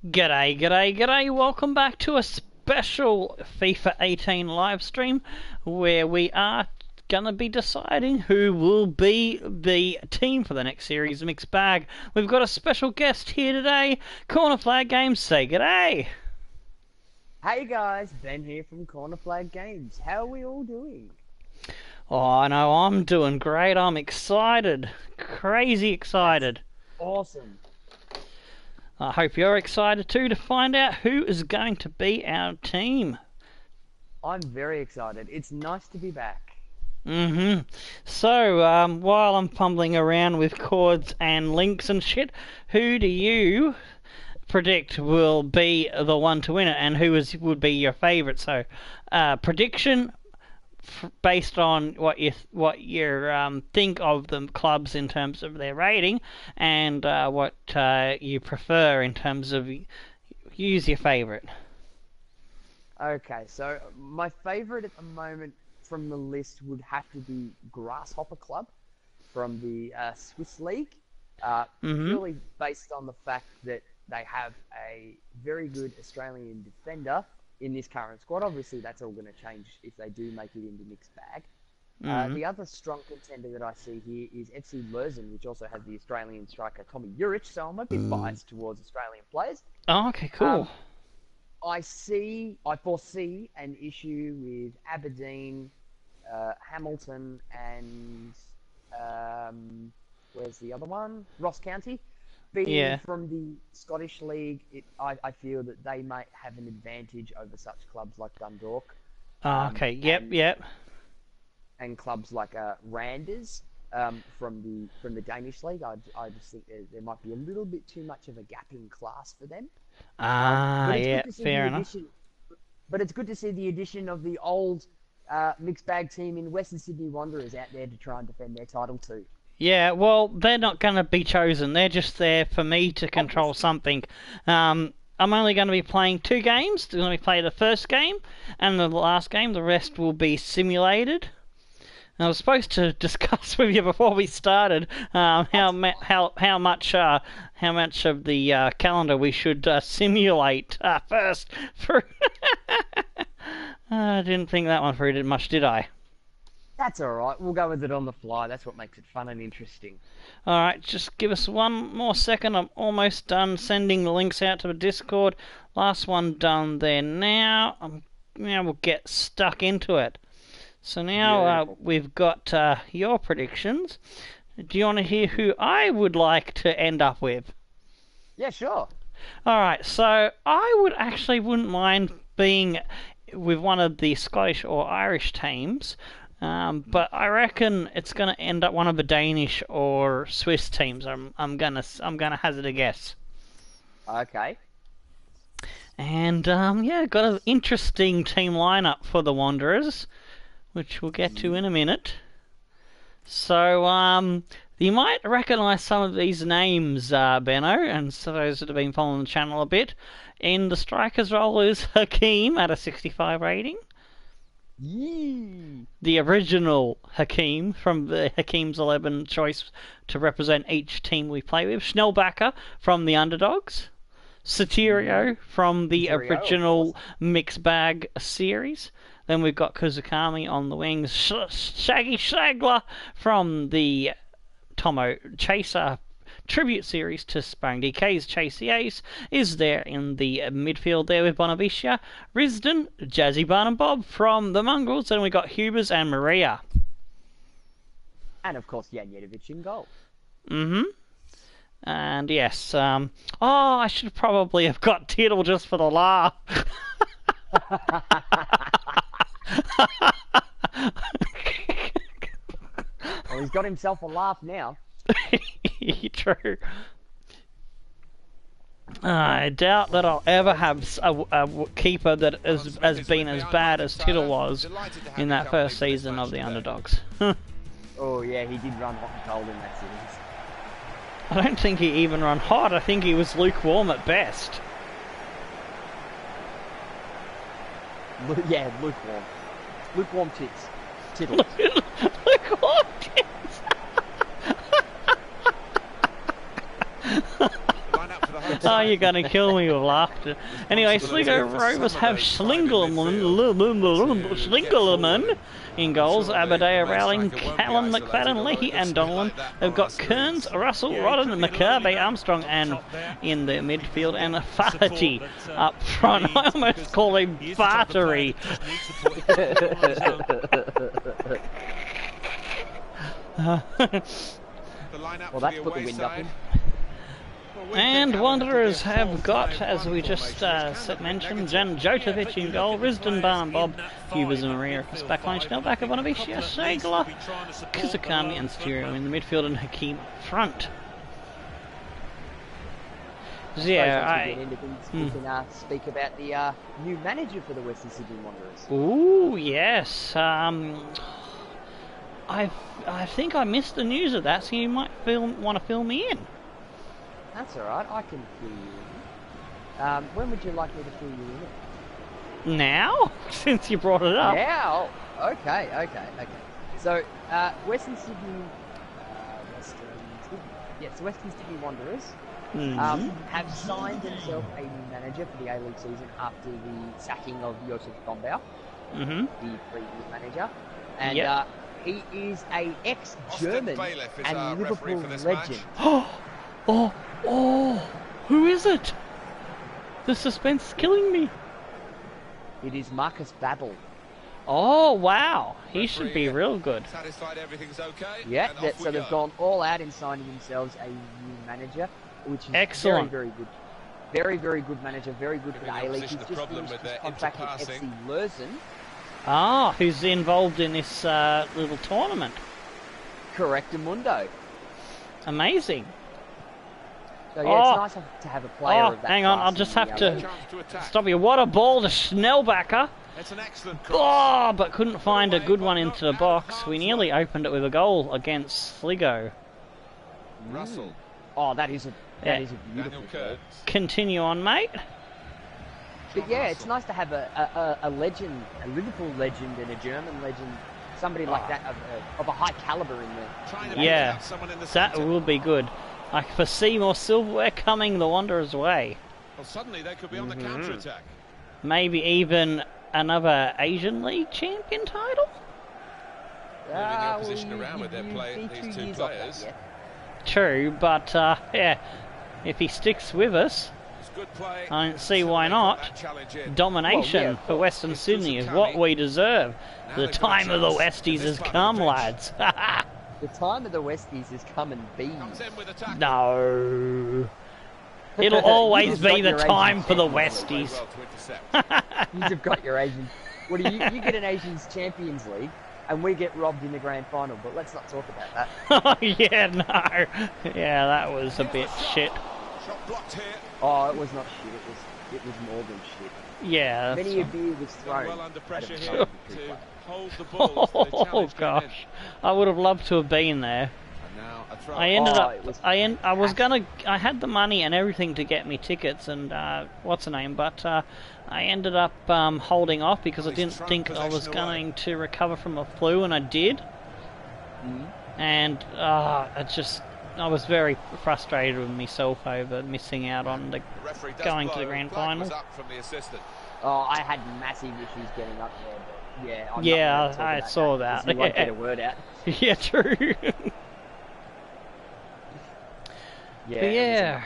G'day, g'day, g'day. Welcome back to a special FIFA 18 live stream where we are going to be deciding who will be the team for the next series mixed bag. We've got a special guest here today, Corner Flag Games. Say g'day. Hey guys, Ben here from Corner Flag Games. How are we all doing? Oh, I know, I'm doing great. I'm excited. Crazy excited. That's awesome. I hope you're excited too to find out who is going to be our team. I'm very excited. It's nice to be back. So, while I'm fumbling around with chords and links and shit, who do you predict will be the one to win it, and would be your favourite? So, prediction based on what you think of the clubs in terms of their rating, and what you prefer in terms of use your favourite. Okay, so my favourite at the moment from the list would have to be Grasshopper Club from the Swiss League, purely based on the fact that they have a very good Australian defender in this current squad. Obviously, that's all going to change if they do make it into mixed bag. The other strong contender that I see here is FC Lurzen, which also has the Australian striker Tommy Juric, so I'm a bit biased towards Australian players. Oh, okay, cool. I foresee an issue with Aberdeen, Hamilton, and where's the other one? Ross County. Being from the Scottish League, I feel that they might have an advantage over such clubs like Dundalk. Okay, yep. And clubs like Randers from the Danish League. I just think there might be a little bit too much of a gap in class for them. Fair enough. But it's good to see the addition of the old mixed bag team in Western Sydney Wanderers out there to try and defend their title too. Yeah, well, they're not going to be chosen. They're just there for me to control something. I'm only going to be playing 2 games. I'm going to play the first game and the last game. The rest will be simulated. I was supposed to discuss with you before we started how much of the calendar we should simulate first. I didn't think that one through much, did I? That's alright, we'll go with it on the fly. That's what makes it fun and interesting. Alright, just give us one more second. I'm almost done sending the links out to the Discord. Last one done there now. Now we'll get stuck into it. So now we've got your predictions. Do you want to hear who I would like to end up with? Yeah, sure. Alright, so I wouldn't mind being with one of the Scottish or Irish teams. But I reckon it's going to end up one of the Danish or Swiss teams. I'm gonna hazard a guess. Okay. And got an interesting team lineup for the Wanderers, which we'll get to in a minute. So you might recognise some of these names, Benno, and so those that have been following the channel a bit. In the strikers role is Hakeem at a 65 rating. Yee. The original Hakeem from the Hakeem's 11 choice to represent each team we play with. Schnellbacher from the Underdogs. Sotirio from the original Mixed Bag series. Then we've got Kuzukami on the wings. Shaggy Shagler from the Tomo Chaser tribute series to Sparring DK's Chase the Ace is there in the midfield there with Bonavicia, Risden, Jazzy Barnum Bob from the Mongrels, then we got Hubers and Maria. And of course Jan Jedovic in goal. And yes, I should probably have got Tittle just for the laugh. Well, he's got himself a laugh now. True. I doubt that I'll ever have a keeper that has been as bad as Tittle was in that first season of the Underdogs. Oh yeah, he did run hot and cold in that series. I don't think he even ran hot. I think he was lukewarm at best. Yeah, lukewarm. Lukewarm tits. Tittle. Lukewarm tits. Oh, you're gonna kill me with laughter. Anyway, Sligo Rovers have Schlingelman in goals. Aberdeen, Rowling, Callan, McFadden, Leahy and Donlan. They've got Kearns, Russell, Rodden, McCarby, Armstrong and in the midfield, and Faherty up front. I almost call him Fartery. Well, that's put the wind up in. And Wanderers have got, as we just mentioned, Jan Jotovic in goal, Risdon, Barn, Bob, Hubers and Maria across backline, Schnellback, Ivanovic, Shagler, Kizakami and Stereo in the midfield, and Hakeem up front. Yeah, we can speak about the new manager for the Western Sydney Wanderers. Ooh, yes. I think I missed the news of that, so you might want to fill me in. That's alright, I can fill you in. When would you like me to fill you in? Now? Since you brought it up. Now? Okay. So, Western Sydney Wanderers have signed themselves a new manager for the A-League season after the sacking of Josef Gombau, the previous manager. And he is a ex-German and Liverpool legend. Oh, who is it? The suspense is killing me. It is Marcus Babbel. Oh, wow. He should be real good. Satisfied everything's okay. Yeah, so they've gone all out in signing themselves a new manager, which is excellent. Very, very good. Very, very good manager, very good for the A-League. He's just finished his contract with FC Lurzen. Ah, who's involved in this little tournament. Correctamundo. Amazing. So yeah, it's nice to have a player of that hang on, I'll just have to stop you. What a ball to Schnellbacker. It's an excellent cross. But couldn't find a good one into the box. We nearly opened it with a goal against Sligo. Russell. Oh, that is a beautiful goal. Continue on, mate. But yeah, it's nice to have a legend, a Liverpool legend and a German legend, somebody like that of a high caliber in there. Yeah, that will be good. I foresee more silverware coming the Wanderers' way. Well, suddenly they could be on the counter-attack. Maybe even another Asian League champion title? Moving their position around with these two players. True, but yeah, if he sticks with us, I don't see why not. Domination for Western Sydney is what we deserve. The time of the Westies has come, lads. The time of the Westies is come and be. No. It'll always be the time for the Westies. You've got your Asian. What do you get an Asians Champions League, and we get robbed in the grand final. But let's not talk about that. Oh yeah, no. Yeah, that was a bit shit. Oh, it was not shit. It was more than shit. Yeah. Many a beer was thrown. Well under pressure here to hold the ball. Oh gosh, I would have loved to have been there. I ended up. I had the money and everything to get me tickets and what's the name, but I ended up holding off because I didn't think I was going to recover from a flu, and I did. And I was very frustrated with myself over missing out on going to the grand final. Oh, I had massive issues getting up there, but yeah, I saw that. You won't get a word out. Yeah, true. Yeah.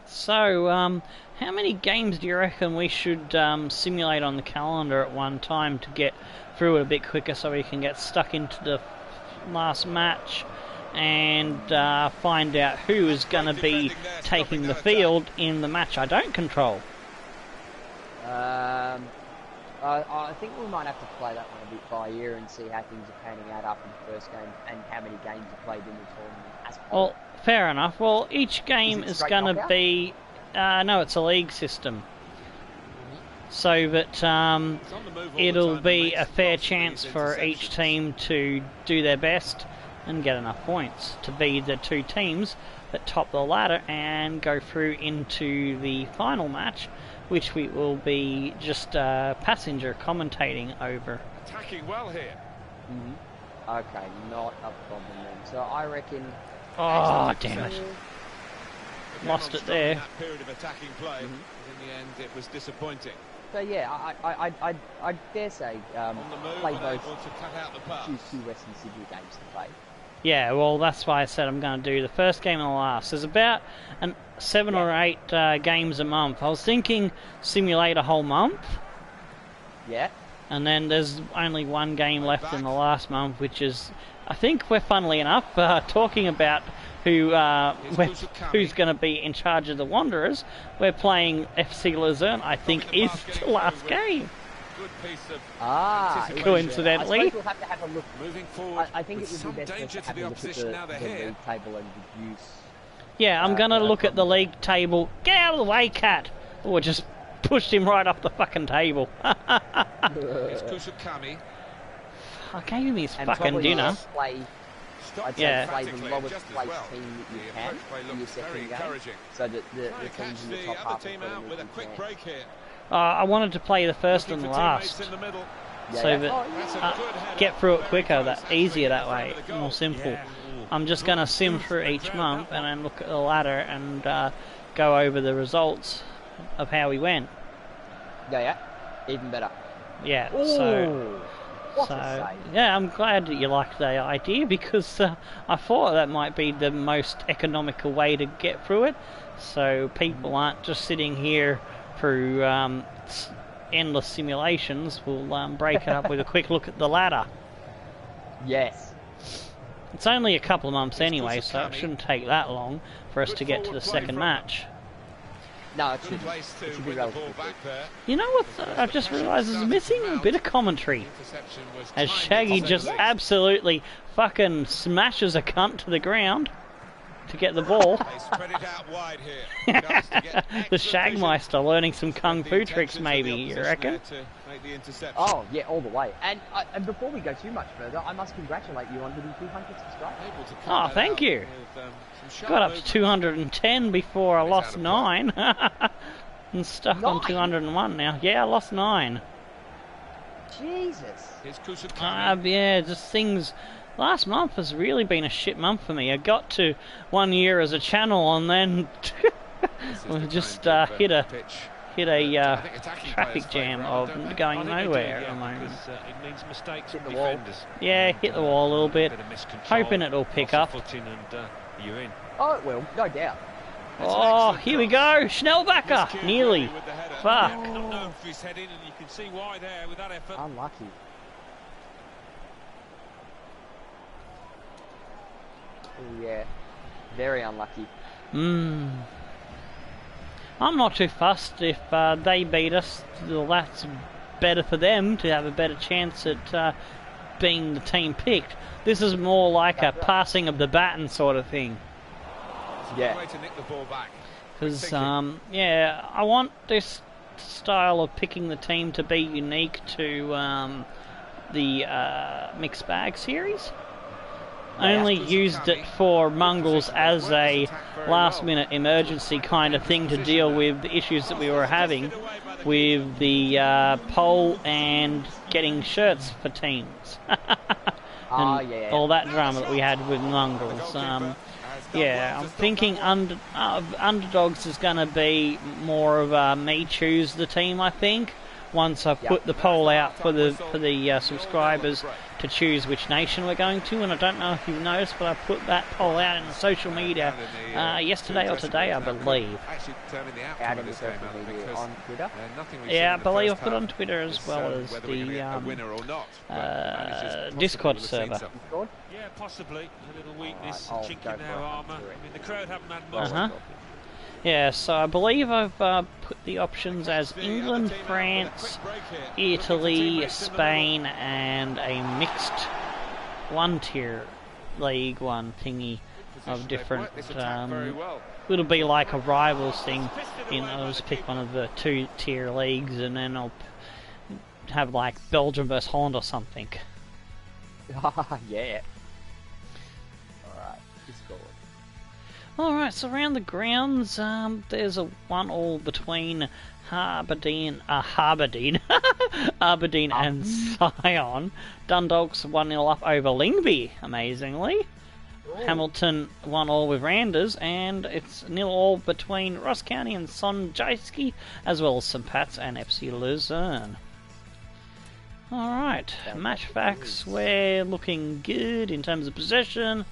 So, how many games do you reckon we should simulate on the calendar at one time to get through it a bit quicker so we can get stuck into the last match and find out who is going to be taking the field in the match I don't control? I think we might have to play that one a bit by ear and see how things are panning out after the first game and how many games are played in the tournament as well. Well, fair enough. Well, each game is going to be... no, it's a league system. So that it'll be a fair chance for each team to do their best and get enough points to be the two teams that top the ladder and go through into the final match, which we will be just passenger commentating over. Attacking well here. Okay, not a problem then. So I reckon... Oh, damn it. lost it there. That period of attacking play. In the end, it was disappointing. So yeah, I dare say, play both. To cut out the pass. Choose 2 Western Sydney games to play. Yeah, well, that's why I said I'm going to do the first game and the last. There's about 7 or 8 games a month. I was thinking simulate a whole month. Yeah. And then there's only 1 game left in the last month, which is, I think we're, funnily enough, talking about who's going to be in charge of the Wanderers. We're playing FC Luzerne, I think, is the last game. Good piece of coincidentally. I suppose we'll have to have a look. Moving forward, I think it would be best danger to have the a look opposition now at they're the here. league table and reduce. Yeah, I'm going to look at the league table. Get out of the way, cat! Or just pushed him right off the fucking table. It's Kusukami. I gave him his And fucking dinner. I'd Yeah. say play the lowest just as placed well. team that you The can approach play in your looks very second game, encouraging. so that the Trying to catch teams in the the top other half team are out with a quick break here. I wanted to play the first Looking and for last, teammates in the middle. so that That's a good header. get through it Very quicker, close, that easier that way, actually, for the goal. more simple. Yeah. I'm just going to sim through each month and then look at the ladder and go over the results of how we went. Yeah, even better. Yeah, Ooh, what a save. yeah, I'm glad that you liked the idea, because I thought that might be the most economical way to get through it, so people aren't just sitting here through endless simulations. We'll break it up with a quick look at the ladder. Yes. It's only a couple of months anyway, so it shouldn't take that long for us to get to the second match. No, it Good shouldn't. place to It should be win the ball relatively back quick. there. You know what I've just realised is missing? A bit of commentary. Interception was As timed Shaggy into just legs. absolutely fucking smashes a cunt to the ground to get the ball. They spread it out wide here. Chance to get The excellent Shagmeister learning some vision. kung The fu intentions tricks, of the maybe, you opposition reckon? there to make the interception. Oh, yeah, all the way. And before we go too much further, I must congratulate you on hitting 200 subscribers. Able to cut Oh, that thank out you. with, some sharp Got up to movement. 210 before I He's lost out of 9. And stuck on 9? 201 now. Yeah, I lost 9. Jesus. Here's Kusukami. Yeah, just things. Last month has really been a shit month for me. I got to 1 year as a channel and then This is we the just kind of, hit a pitch. I think attacking traffic players jam favour, of don't they? going I think they do, nowhere at yeah, the moment. because it means mistakes Hit from the wall. defenders. Yeah, hit the wall a little bit. Bit of miscontrol, Hoping it'll pick loss up. of footing and you're in. Oh, it will, no doubt. That's an Oh, excellent here we cross. go. Schnellbacker. Miscued Nearly. really with the header. Fuck. Not know if he's heading, and you can see why there with that effort. Unlucky. Oh, yeah. Very unlucky. I'm not too fussed if they beat us. Well, that's better for them to have a better chance at being the team picked. This is more like a passing of the baton sort of thing. It's a good Yeah. way to nick the ball back. Because, yeah, I want this style of picking the team to be unique to the Mixed Bag series. I only used it for Mongrels as a last-minute emergency kind of thing to deal with the issues that we were having with the poll and getting shirts for teams. And yeah. all that drama that we had with Mongrels. Yeah, I'm thinking Underdogs is going to be more of a me choose the team, I think, once I've put the poll out for the subscribers to choose which nation we're going to. And I don't know if you've noticed, but I put that poll out in the social media yesterday or today, I believe. Actually determine the Out outcome in of the this game, social Alan, media because on Twitter. nothing we've Yeah, I seen in the believe I first put on half Twitter as is, well as whether we're gonna get a the winner or not. But managers possibly Discord will have seen server. something. Discord? Yeah, possibly. A little weakness, Alright, I'll chink go in for their it. armour. Do it. I mean, the crowd haven't had much. Uh-huh. Yeah, so I believe I've put the options as England, France, Italy, Spain, and a mixed one-tier League One thingy of different. It'll be like a rivals thing. I'll just pick one of the two-tier leagues, and then I'll have like Belgium versus Holland or something. Yeah. Alright, Discord. Alright, so around the grounds, there's a 1-1 between Aberdeen and Sion. Dundalk's 1-0 up over Lyngby, amazingly. Hamilton 1-1 with Randers, and it's 0-0 between Ross County and Sonjayski, as well as St Pat's and FC Luzerne. Alright, match facts, we're looking good in terms of possession,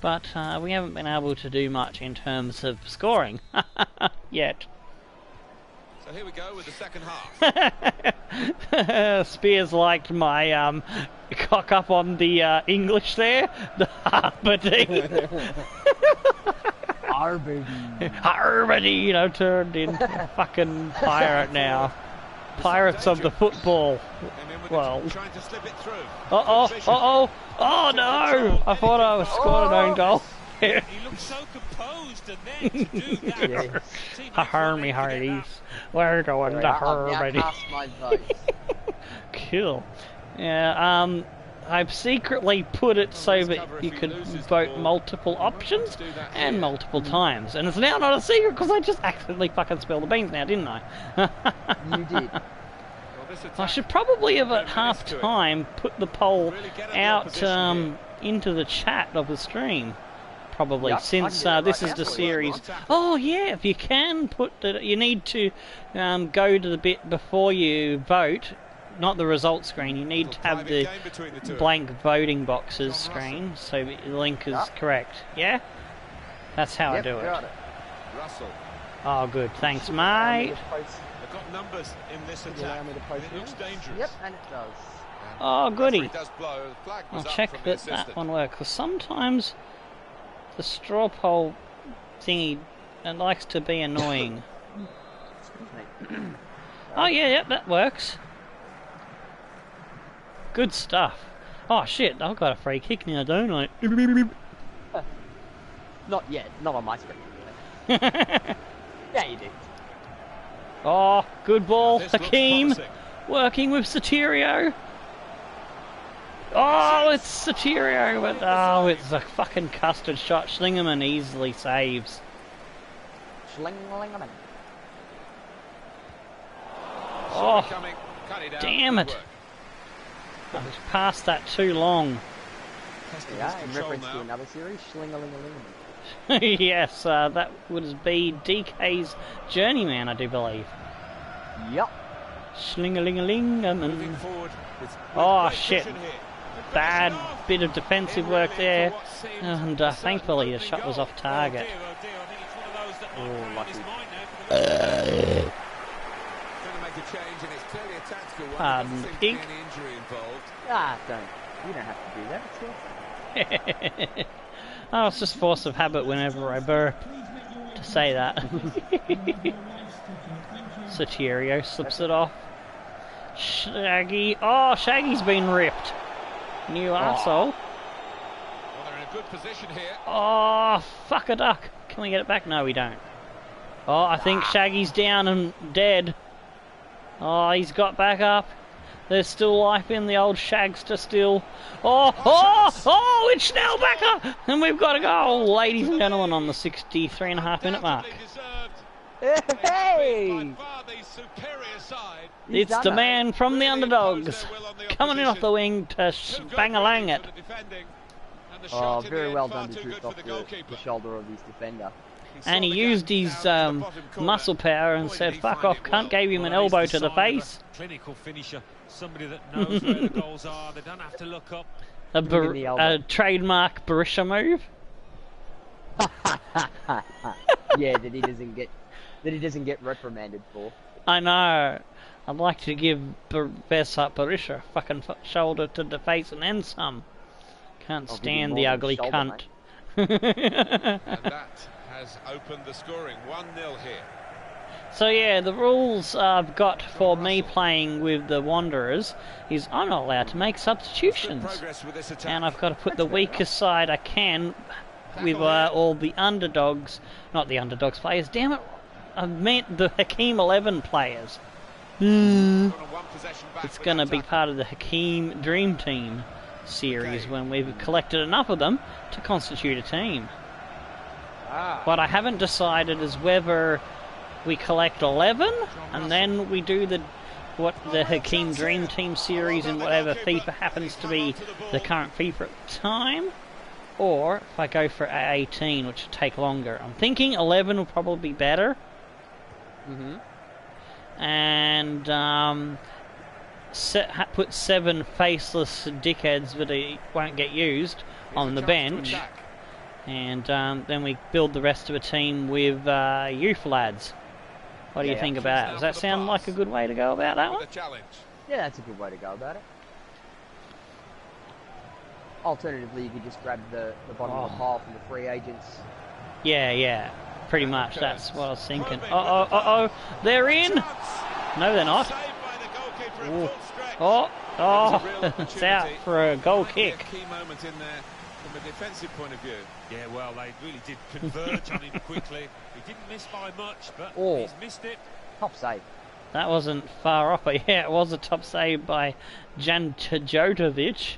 but we haven't been able to do much in terms of scoring yet. So here we go with the second half. Spears liked my cock up on the English there. The Harbady. Harbady, you know, turned into fucking pirate now. Pirates of the football world. Uh-oh. Oh no! I thought I was scored an own goal. He looked so composed, and then to do that. Harmy Hardies. We're going to Harbady. Cool. Yeah, I've secretly put it so that you could vote multiple options and multiple times. And it's now not a secret because I just accidentally fucking spilled the beans now, didn't I? You did. I should probably have at half time put the poll out into the chat of the stream. Probably, since this is the series. Oh yeah, if you can put it, you need to go to the bit before you vote, not the results screen. You need to have the blank voting boxes screen, so the link is correct. Yeah, that's how I do it. Oh, good, thanks, mate. They've got numbers in this attack. It looks dangerous. Yep, and it does. Oh, goody. I'll check that one works, because sometimes the straw poll thingy likes to be annoying. Oh yeah, that works. Good stuff. Oh shit, I've got a free kick now, don't I? Not yet, not on my screen. Yeah, you do. Oh, good ball, Hakeem. Working with Soterio. Oh, it's Soterio, but oh, it's a fucking custard shot. Schlingerman easily saves. Schlingerman. Oh, damn it. I passed that too long. Yeah, in reference to another series, Schlingerlingerling. Yes, that would be DK's Journeyman, I do believe. Yep. Schlingerlingerling. Oh, shit. Bad bit of defensive work there, and thankfully the shot was off target. Oh, lucky. Pardon, pig. Ah, you don't have to do that. It's your Oh, it's just force of habit whenever I burp to say that. Soterio slips it off. Shaggy. Oh, Shaggy's been ripped. New arsehole. Well, they're in a good position here. Oh, fuck a duck. Can we get it back? No, we don't. Oh, I think Shaggy's down and dead. Oh, he's got back up. There's still life in the old Shagster still. Oh, it's Schnellbacher! And we've got a goal, ladies and gentlemen, on the 63.5-minute mark. Hey! It's the man from the underdogs, coming in off the wing to bang-a-lang it. Oh, very well done to drift off the shoulder of his defender. And he used his muscle power and said, fuck off, cunt, gave him an elbow to the face. Clinical finisher, somebody that knows where the goals are, they don't have to look up. A trademark Berisha move. Yeah, that he doesn't get reprimanded for. I know. I'd like to give Vesat Berisha a fucking shoulder to the face and then some. Can't stand the ugly cunt. And that has opened the scoring. 1-0 here. So yeah, the rules I've got for me playing with the Wanderers is I'm not allowed to make substitutions. And I've got to put the weakest side I can with all the underdogs, not the underdogs players, damn it, I meant the Hakeem 11 players. It's going to be part of the Hakeem Dream Team series when we've collected enough of them to constitute a team. What I haven't decided is whether we collect 11 and then we do the Hakeem Dream Team series in whatever FIFA happens to be the current FIFA at the time, or if I go for 18, which would take longer. I'm thinking 11 will probably be better. And put 7 faceless dickheads that won't get used on the bench. And then we build the rest of the team with youth lads. What do you think about that? Does that sound like a good way to go about that one? Yeah, that's a good way to go about it. Alternatively, you could just grab the bottom of the pile from the free agents. Yeah, pretty much. That's what I was thinking. They're in! No, they're not. It's out for a goal kick. Key moment in there from a defensive point of view. Yeah, well, they really did converge on him quickly. He didn't miss by much, but he's missed it. Top save. That wasn't far off, but yeah, it was a top save by Jan Tjotovic.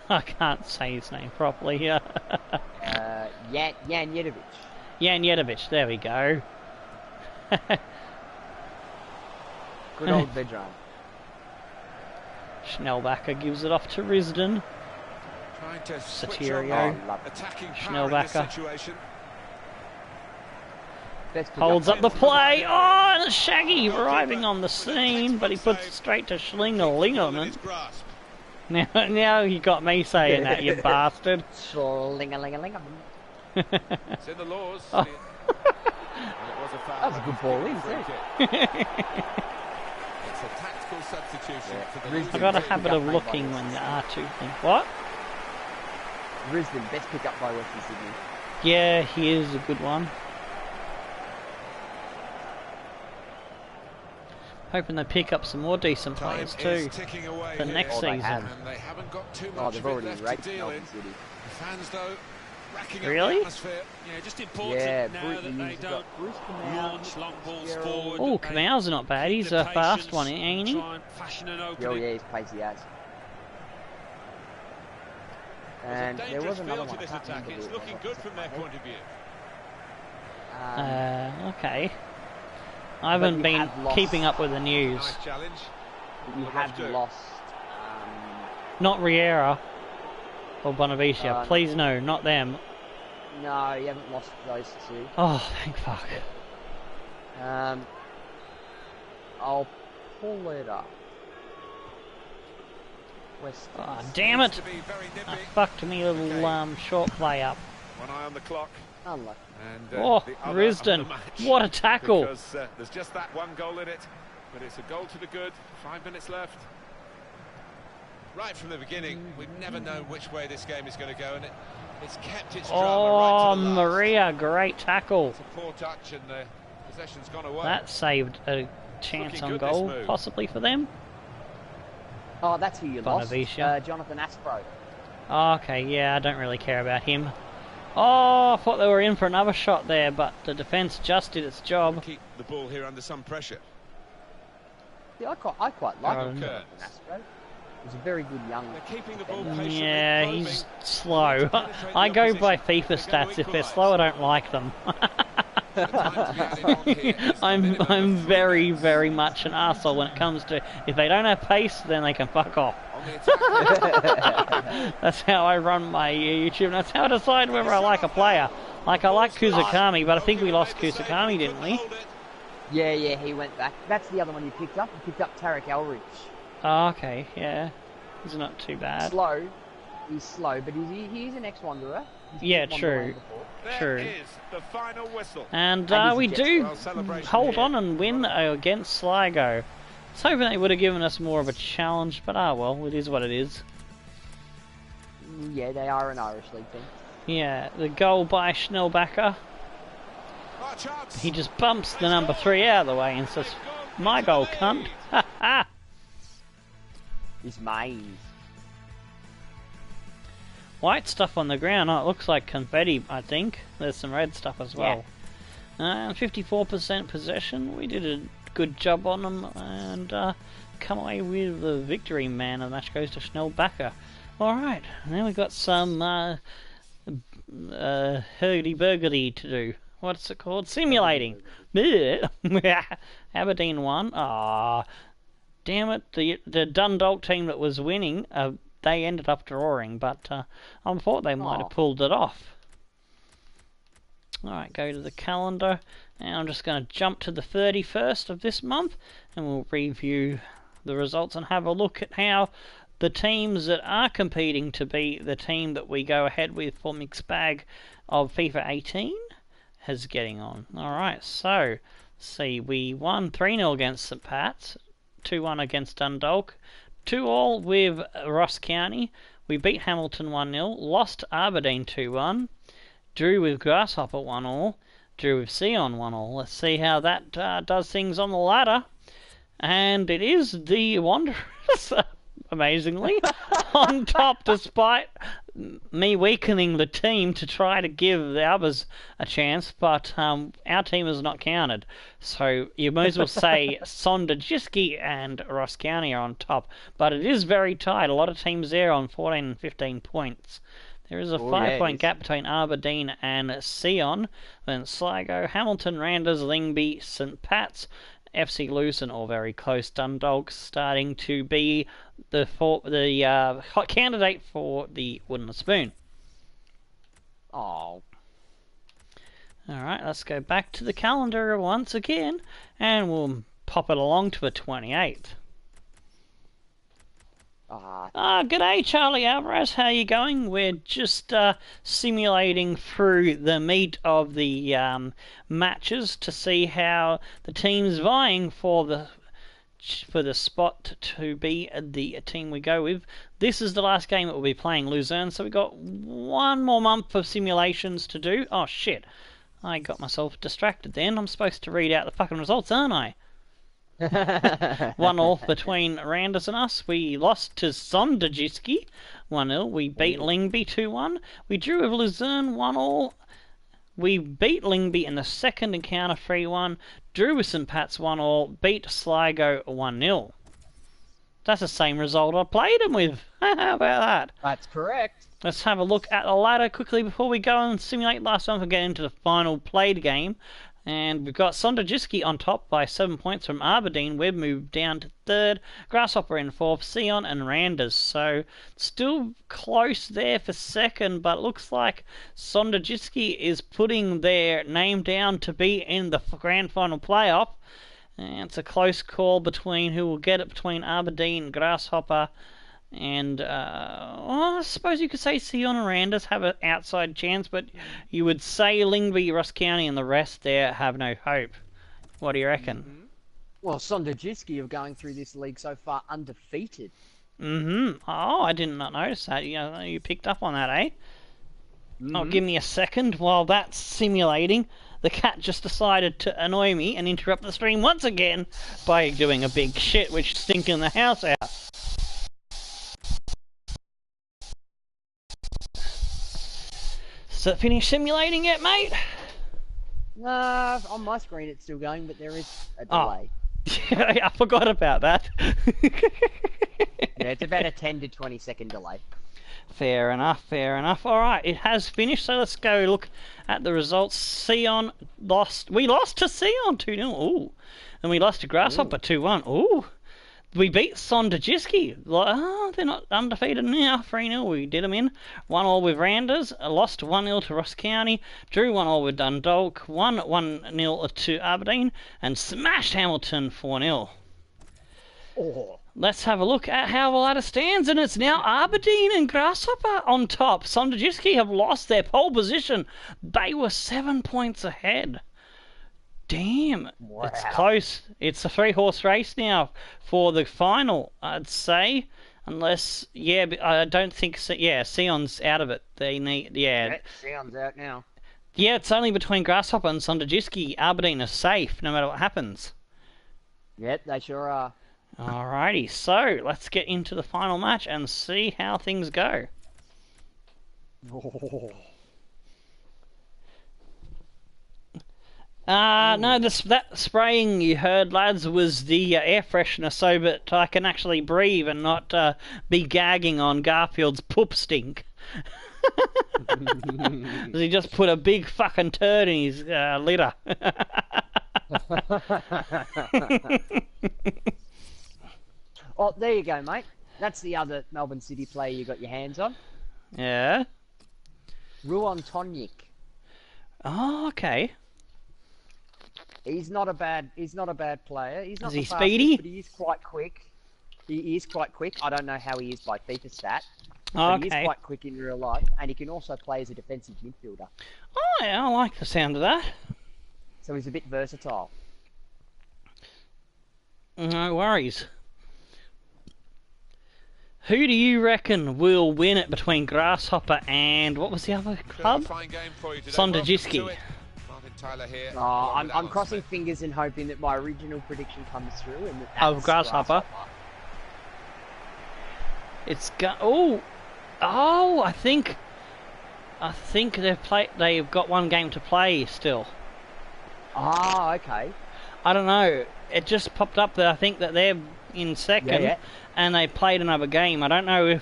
I can't say his name properly here. Jan Jetovic. Jan Jetovic, there we go. Good old Vedran. Schnellbacher gives it off to Risden. Trying to Satirio. Attacking Schnellbacher. Holds up the play. Oh, and Shaggy arriving on the scene, but he puts it straight to Schlingerlingerman. Now you got me saying that, you bastard. Schlingerlingerlingerman. It's in the laws. That was a good ball in, too. It's a tactical substitution for the I've got a habit of looking when the R2 thing. What? Risden, best pick up by Western Sydney. Yeah, he is a good one. Hoping they pick up some more decent players too for next season. Have. And they haven't got too much they've of it already left raked to deal in. City. The fans, though, racking up Really? the atmosphere. Yeah, just important now that they don't launch long balls forward. Oh, Kamau's not bad. He's a fast one, ain't he? Yeah, he's pacey as. And there was another one. This attack. It's looking good from their point of view. Okay. I haven't been keeping up with the news. Nice challenge. You have lost. Not Riera or Bonavicia. Please no, not them. No, you haven't lost those two. Oh, thank fuck. I'll pull it up. Oh, damn it! I fucked me a little short play up. One eye on the clock. Unlucky. And, Risden, what a tackle! Because there's just that one goal in it, but it's a goal to the good. 5 minutes left. Right from the beginning, we've never known which way this game is going to go, and it's kept its drama right to the last. Maria, great tackle. It's a poor touch, and the possession's gone away. That saved a chance on goal, possibly for them. Oh, that's who you Bonavicia. lost. Jonathan Aspro. Oh, okay, yeah, I don't really care about him. Oh, I thought they were in for another shot there, but the defence just did its job. Keep the ball here under some pressure. Yeah, I quite like Jonathan Aspro. He's a very good young. They're keeping the ball patiently. Yeah, he's slow. I go by FIFA stats. If they're slow, I don't like them. I'm very, very much an arsehole when it comes to if they don't have pace, then they can fuck off. That's how I run my YouTube. That's how I decide whether I like a player. Like I like Kuzakami, but I think we lost Kuzakami, didn't we? Yeah, he went back. That's the other one you picked up. You picked up Tarek Elrich. Oh, okay, yeah. He's not too bad. Slow. He's slow, but he's an ex-Wanderer. Yeah, true. True. Is the final whistle. And we do hold on and win against Sligo. I was hoping they would have given us more of a challenge, but well, it is what it is. Yeah, they are an Irish league team. Yeah, the goal by Schnellbacher. He just bumps the number 3 out of the way and says, "My goal, cunt." Ha ha! It's mine. White stuff on the ground. Oh, it looks like confetti, I think. There's some red stuff as well. 54% possession. We did a good job on them and come away with the victory. Man of the match goes to Schnellbacher. Alright, now we've got some hurdy-burgedy to do. What's it called? Simulating. Aberdeen won. Ah, damn it! The Dundalk team that was winning they ended up drawing, but I thought they might have pulled it off. Alright, go to the calendar, and I'm just going to jump to the 31st of this month, and we'll review the results and have a look at how the teams that are competing to be the team that we go ahead with for mixed bag of FIFA 18 is getting on. Alright, so see, we won 3-0 against St Pat's, 2-1 against Dundalk, 2-all with Ross County. We beat Hamilton 1-0, lost Aberdeen 2-1, drew with Grasshopper 1-all, drew with Sion 1-all. Let's see how that does things on the ladder. And it is the Wanderers, amazingly, on top, despite me weakening the team to try to give the others a chance, but our team is not counted. So you may as well say Sondajiski and Ross County are on top. But it is very tight. A lot of teams there on 14 and 15 points. There is a 5-point gap between Aberdeen and Sion. Then Sligo, Hamilton, Randers, Lingby, St Pat's, FC Lucerne, all very close. Dundalk starting to be the hot candidate for the Wooden Spoon. Oh. Alright, let's go back to the calendar once again, and we'll pop it along to the 28th. G'day Charlie Alvarez, how you going? We're just simulating through the meat of the matches to see how the team's vying for the spot to be the team we go with. This is the last game that we'll be playing, Luzerne, so we've got one more month of simulations to do. Oh shit, I got myself distracted then. I'm supposed to read out the fucking results, aren't I? 1-all between Randers and us. We lost to Sondajiski 1-0. We beat Lingby 2-1. We drew with Luzerne 1-all. We beat Lingby in the second encounter 3-1. Drew with St Pat's 1-all. Beat Sligo 1-0. That's the same result I played him with. How about that? That's correct. Let's have a look at the ladder quickly before we go and simulate last month and get into the final played game. And we've got Sondajiski on top by 7 points from Aberdeen. We've moved down to 3rd. Grasshopper in 4th. Sion and Randers. So still close there for 2nd, but looks like Sondajiski is putting their name down to be in the grand final playoff. And it's a close call between who will get it between Aberdeen, Grasshopper, and I suppose you could say Sion and Randers have an outside chance, but you would say Lingby, Ross County, and the rest there have no hope. What do you reckon? Well, Sondajiski are going through this league so far undefeated. Oh, I did not notice that. You picked up on that, eh? Oh, give me a second while that's simulating. The cat just decided to annoy me and interrupt the stream once again by doing a big shit, which stinking the house out. Is it finished simulating yet, mate? On my screen it's still going, but there is a delay. I forgot about that. Yeah, it's about a 10 to 20 second delay. Fair enough, fair enough. Alright, it has finished, so let's go look at the results. Sion lost. We lost to Sion 2-0. Ooh. And we lost to Grasshopper 2-1. Ooh. We beat Sondajiski. They're not undefeated now. 3-0. We did them in. 1-all with Randers. Lost 1-0 to Ross County. Drew 1-all with Dundalk. 1-0 to Aberdeen. And smashed Hamilton 4-0. Oh. Let's have a look at how the ladder stands, and it's now Aberdeen and Grasshopper on top. Sondajiski have lost their pole position. They were 7 points ahead. Damn, wow. It's close. It's a 3-horse race now for the final, I'd say. Unless, I don't think, Sion's out of it. They need, Sion's out now. Yeah, it's only between Grasshopper and Sondajiski. Aberdeen are safe, no matter what happens. Yep, they sure are. Alrighty, so let's get into the final match and see how things go. Oh. No, that spraying you heard, lads, was the air freshener so that I can actually breathe and not be gagging on Garfield's poop stink. He just put a big fucking turd in his litter. Oh, there you go, mate. That's the other Melbourne City player you got your hands on. Yeah. Ruan Tonjik. Oh, okay. He's not a bad player. He's not Is the he fastest, speedy? but he is quite quick. He is quite quick. I don't know how he is by FIFA stat. Oh, But he is okay. quite quick in real life, and he can also play as a defensive midfielder. Oh, yeah, I like the sound of that. So he's a bit versatile. No worries. Who do you reckon will win it between Grasshopper and what was the other club? Sonderjiski. I'm crossing fingers and hoping that my original prediction comes through and that's Oh, Grasshopper. It's got I think they've got one game to play still. Ah, okay. I don't know. It just popped up that I think that they're in second and they played another game. I don't know if...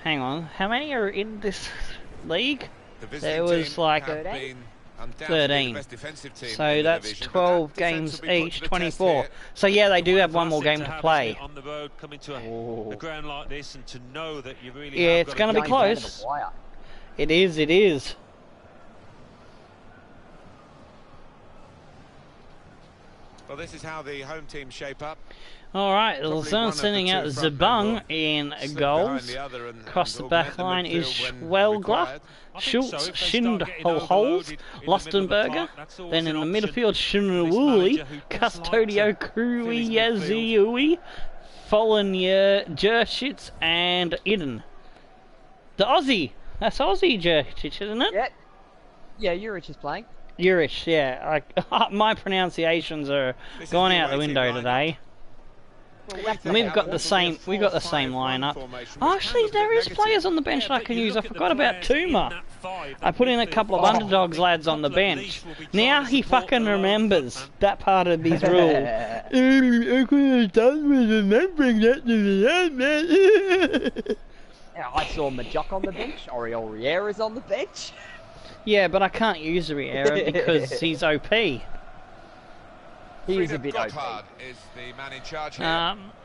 Hang on. How many are in this league? There was like 13. So that's 12 games each, 24. So yeah, they do have one more game to play. On the road, coming to a ground like this, and to know that you really it's going to be close. It is. Well, this is how the home team shape up. Alright, Luzon sending out Zabung in goals. Across the back line is Schwelgler, Schultz, Schindholz, Lustenberger. Then in the midfield, Shinawuli, Custodio, Krui, Yaziui, Follenyer, Jershitz, and Iden. The Aussie! That's Aussie Jershitz, isn't it? Yeah, Urich is playing. Urich, yeah. My pronunciations are gone out the window today. And we've got the same lineup. Oh, actually, there is players on the bench that I can use. I forgot about Tuma. I put in a couple of underdogs lads on the bench. Now he fucking remembers that part of his rule. I could have done with remembering that. I saw Majuk on the bench. Oriol Riera is on the bench. Yeah, but I can't use Riera because he's OP. He is a bit OP. Is the man in charge here.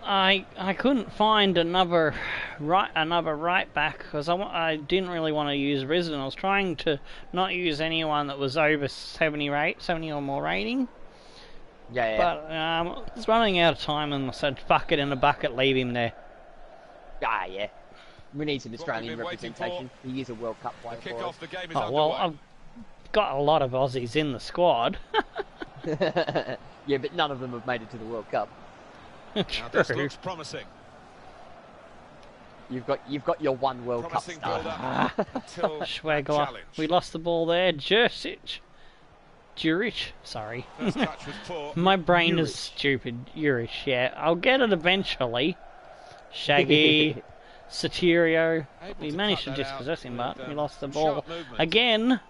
I couldn't find another right back because I didn't really want to use Risden. I was trying to not use anyone that was over 70 or more rating. Yeah. But I was running out of time and I said, fuck it in a bucket, leave him there. Yeah. We need some Australian representation. He is a World Cup player for us. Oh, well, I've got a lot of Aussies in the squad. Yeah, but none of them have made it to the World Cup. This looks promising. You've got your one World Cup star. Schwegler. We lost the ball there. Jurich, sorry. My brain is stupid. Urich, yeah. I'll get it eventually. Shaggy, Soterio. We managed to dispossess him, but we lost the ball again.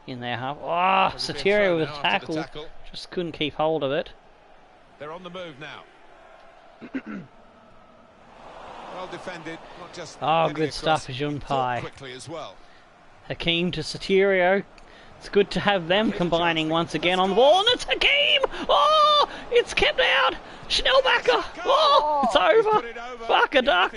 In their half. Oh, Soterio with a tackle. Just couldn't keep hold of it. They're on the move now. Well defended, not just good stuff, Junpai. Quickly as well. Hakeem to Soterio. It's good to have them combining once again on the ball, and it's Hakeem! Oh, it's kept out. Schnellbacker. Oh, it's over. Fuck a duck.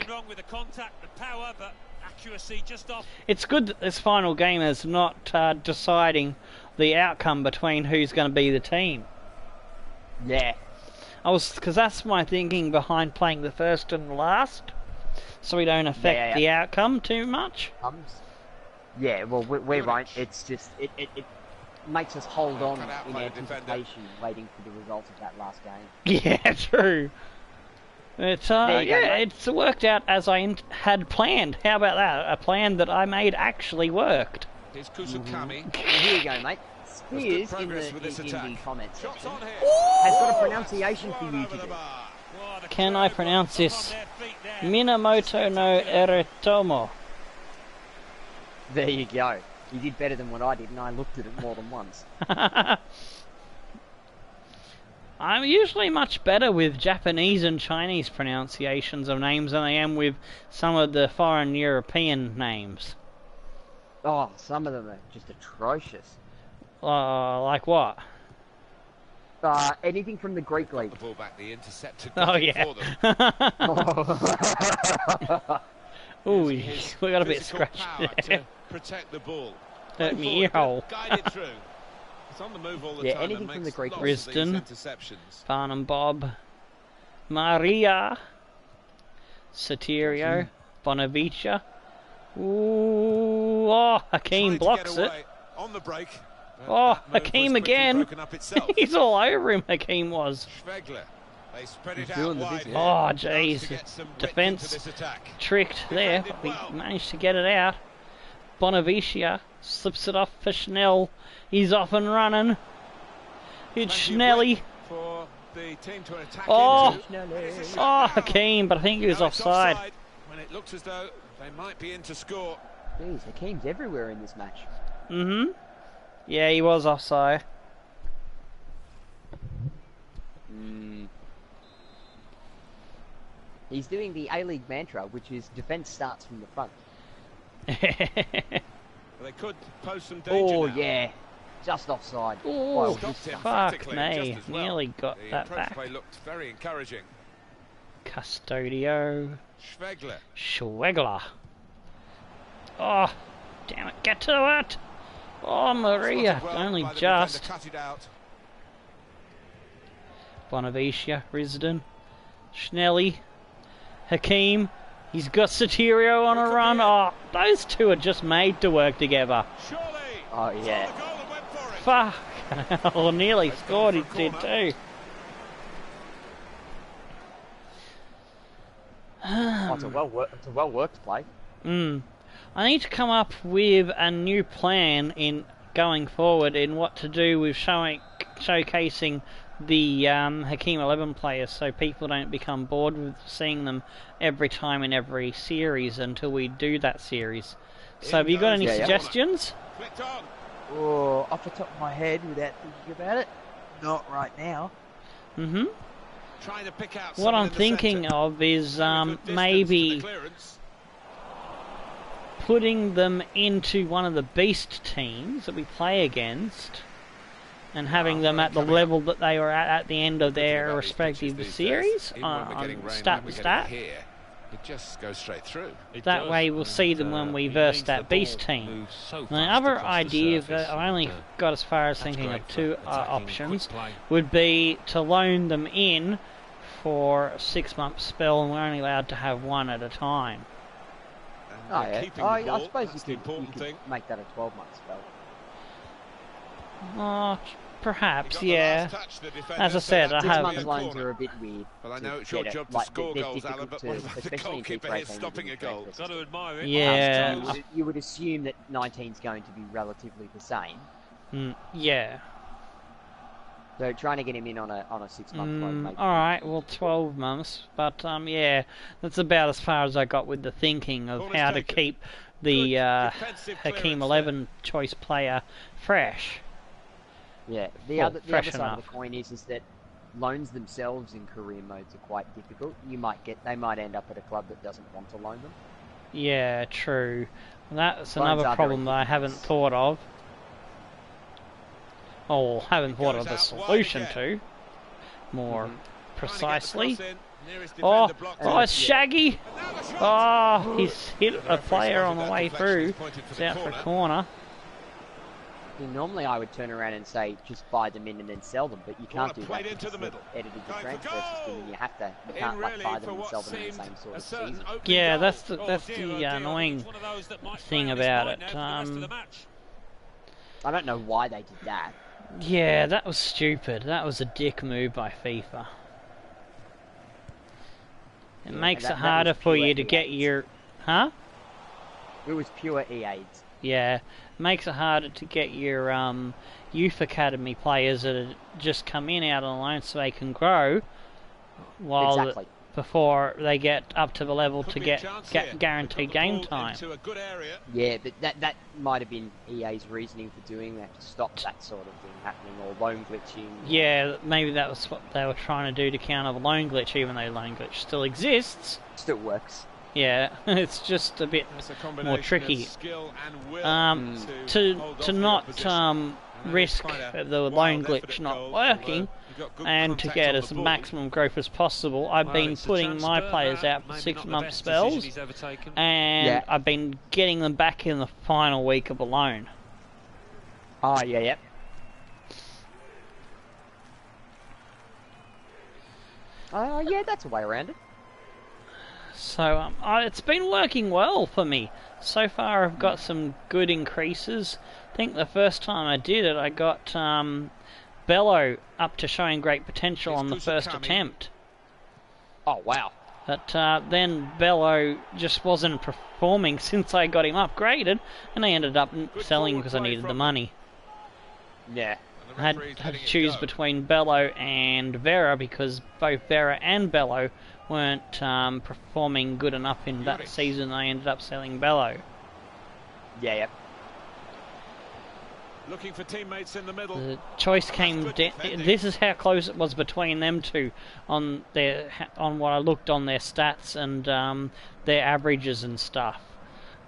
It's good that this final game is not deciding the outcome between who's going to be the team. Yeah. Because that's my thinking behind playing the first and last, so we don't affect the outcome too much. Yeah, well, we won't. It's just it makes us hold on in anticipation, waiting for the results of that last game. Yeah, true. It's it's worked out as I had planned. How about that? A plan that I made actually worked. Here's Kusukami. Here you go, mate. Spears in the comments section has got a pronunciation for you to do. Can I pronounce this? Minamoto no Eretomo. There you go. You did better than what I did, and I looked at it more than once. I'm usually much better with Japanese and Chinese pronunciations of names than I am with some of the foreign European names. Oh, some of them are just atrocious. Like what? Anything from the Greek league. The ball back, the interceptor. Oh yeah. Ooh, we got a bit scratched there. To protect the ball. Hurt me ear hole. Guided through. It's on the move all the Yeah, time. anything from the Greek league. Riston, Farnham Bob, Maria, Soterio, Bonavicia. Ooh, oh, Hakeem blocks it. On the break. Oh, Hakeem again. He's all over him, Hakeem was. They spread it doing out the wide. Oh, jeez. Defence tricked there, but we managed to get it out. Bonavicia slips it off for Schnell. He's off and running. It's Schnelly. For the team to attack Oh, into. oh, Hakeem, but I think he was Now it's offside. When it looks as though they might be in to score. Jeez, Hakeem's everywhere in this match. Mm-hmm. Yeah, he was offside. He's doing the A-League mantra, which is defence starts from the front. They could pose some danger. Oh, now. yeah. Just offside. Oh, Stopped him fuck emphatically, me. just as well. Nearly got The that approach back. play looked very encouraging. Custodio. Schwegler. Schwegler. Oh, damn it. Get to it. Oh, Maria. Spotted well Only by the just. defender, cut it out. Bonavicia. Risden. Schnelly. Hakeem. He's got Soterio on a run. Oh, those two are just made to work together. Surely. Oh, yeah. Saw the goal and went for it. Fuck. Oh, nearly scored. He did too. Oh, it's a well worked play. I need to come up with a new plan in going forward in what to do with showcasing the Hakeem 11 players, so people don't become bored with seeing them every time in every series until we do that series. So have you got any suggestions? Clicked on. Oh, off the top of my head, without thinking about it, not right now. Mm-hmm. Trying to pick out What I'm someone in the thinking centre. of is Very good distance to maybe the clearance. putting them into one of the beast teams that we play against and having them at the level that they were at the end of their respective series on stat and stat. It just goes straight through. That way we'll see them when we verse that beast team. The other idea that I only got as far as thinking of two options would be to loan them in for a 6-month spell, and we're only allowed to have one at a time. Oh, yeah. Keeping Oh, the I ball, suppose that's you the could important thing. make that a 12-month spell. Oh, perhaps, He got the yeah. last touch, the defender, As I so said, that I could have- be a 6 month loans corner. are a bit weird. Well, I to know it's your get job to like, score they're goals, Alan, difficult but to- what about the especially in goalkeeper FIFA here 18 stopping a with goal? different Got to admire it. Yeah. So you would assume that 19's going to be relatively the same. Yeah. So trying to get him in on a 6-month loan. Maybe. Alright, well 12 months, but yeah, that's about as far as I got with the thinking of Ball is how to taken. keep the Good defensive Hakeem clearance 11 choice player fresh. Yeah. The Well, other fresh side enough. of the coin is that loans themselves in career modes are quite difficult. They might end up at a club that doesn't want to loan them. Yeah, true. That's Loans another are problem very that I haven't difficult. thought of. Or haven't thought of goes a out wide solution again. to. More Trying to get the precisely. cross in. Nearest Oh, defender blocked oh, it. it's Shaggy! And now the shot. Oh, he's hit a player on the way through. It's out for a corner. Normally I would turn around and say just buy them in and then sell them, but you can't do Played that. into the because middle. they've edited the Going for transfer system, goal! and you In can't like really buy for them and what sell them in the seemed same sort a of certain season. opening Yeah, goal. that's the Oh, dear, annoying it's one of those that might thing play on his about mind it. now for the rest of the match. I don't know why they did that. Yeah, that was stupid. That was a dick move by FIFA. It Yeah, makes that it harder was for pure you to get EAs. your... Huh? It was pure EAs. Yeah, makes it harder to get your youth academy players that have just come in out on loan so they can grow while Exactly. before they get up to the level Could to be a get chance here. guaranteed They got the game ball time. into a good area. Yeah, but that might have been EA's reasoning for doing that, to stop that sort of thing happening, or loan glitching. Yeah, maybe that was what they were trying to do to counter the loan glitch, even though loan glitch still exists. Still works. Yeah, it's just a bit It's a combination more tricky. of skill and will To hold off to the not opposition. And risk the loan glitch not working and to get as maximum growth as possible, I've been putting my players out for 6-month spells, and I've been getting them back in the final week of a loan. Oh, yeah. Yeah, that's a way around it. So it's been working well for me. So far I've got some good increases. I think the first time I did it I got Benno up to showing great potential on the first attempt. Oh, wow. But then Benno just wasn't performing since I got him upgraded, and I ended up selling because I needed the money. Yeah. I had to choose between Benno and Vera because both Vera and Benno weren't performing good enough in that season. I ended up selling Benno. Yeah. Looking for teammates in the middle. The choice came. This is how close it was between them two on what I looked on their stats and their averages and stuff.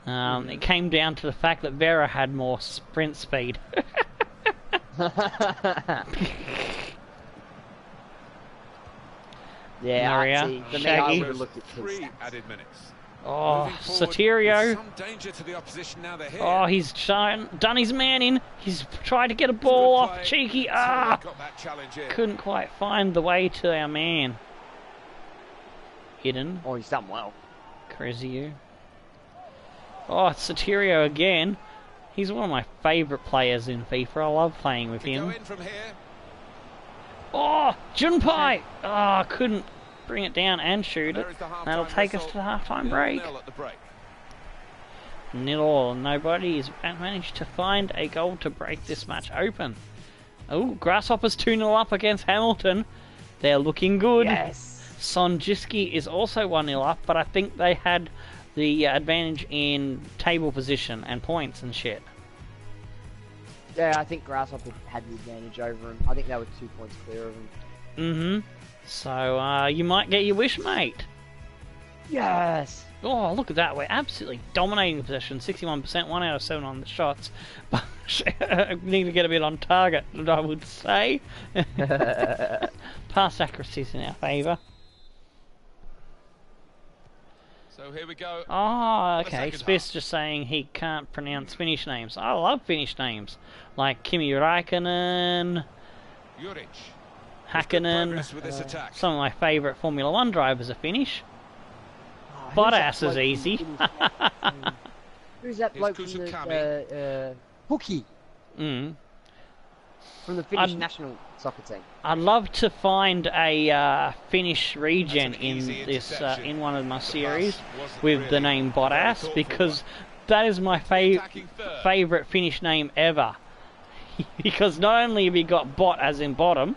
It came down to the fact that Vera had more sprint speed. Yeah, Shaggy. Three added minutes. Oh, Soterio. Some danger to the opposition now they're here. Oh, he's done his man in. He's tried to get a ball off. Cheeky. Couldn't quite find the way to our man. Hidden. Oh, he's done well. Crazy. Oh, it's Soterio again. He's one of my favourite players in FIFA. I love playing with him. Oh, Junpai! Oh, couldn't bring it down and shoot it. That'll take us to the half-time break. 0-0. Nobody's managed to find a goal to break this match open. Oh, Grasshoppers 2-0 up against Hamilton. They're looking good. Yes. Sonjiski is also 1-0 up, but I think they had the advantage in table position and points and shit. Yeah, I think Grasshopper had the advantage over him. I think they were 2 points clear of him. So, you might get your wish, mate. Yes! Oh, look at that. We're absolutely dominating the possession. 61%, 1 out of 7 on the shots. But need to get a bit on target, I would say. Pass accuracy's in our favour. So here we go. Oh, okay. Spiss just saying he can't pronounce Finnish names. I love Finnish names. Like Kimi Räikkönen, Häkkinen. Some of my favourite Formula 1 drivers are Finnish. Oh, Bottas is easy. Who's that bloke from the Hookie? From the Finnish national soccer team. I'd love to find a Finnish regen in this in one of my series with the name Bottas, because that is my favourite Finnish name ever. Because not only have he got bot as in bottom,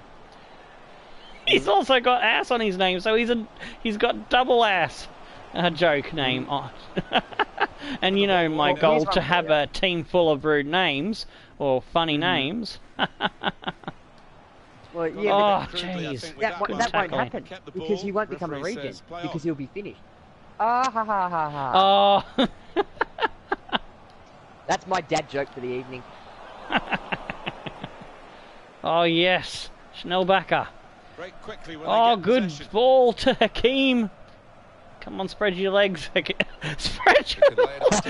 he's also got ass on his name, so he's got double ass joke name on. And you know my goal to have a team full of rude names or funny names. Well, yeah, oh, jeez. That won't happen, because he won't become a regen, because he'll be finished. Ah, ha, ha, ha, ha. Oh. That's my dad joke for the evening. Oh, yes. Schnellbacker. Oh, good ball to Hakeem. Come on, spread your legs. Spread your legs.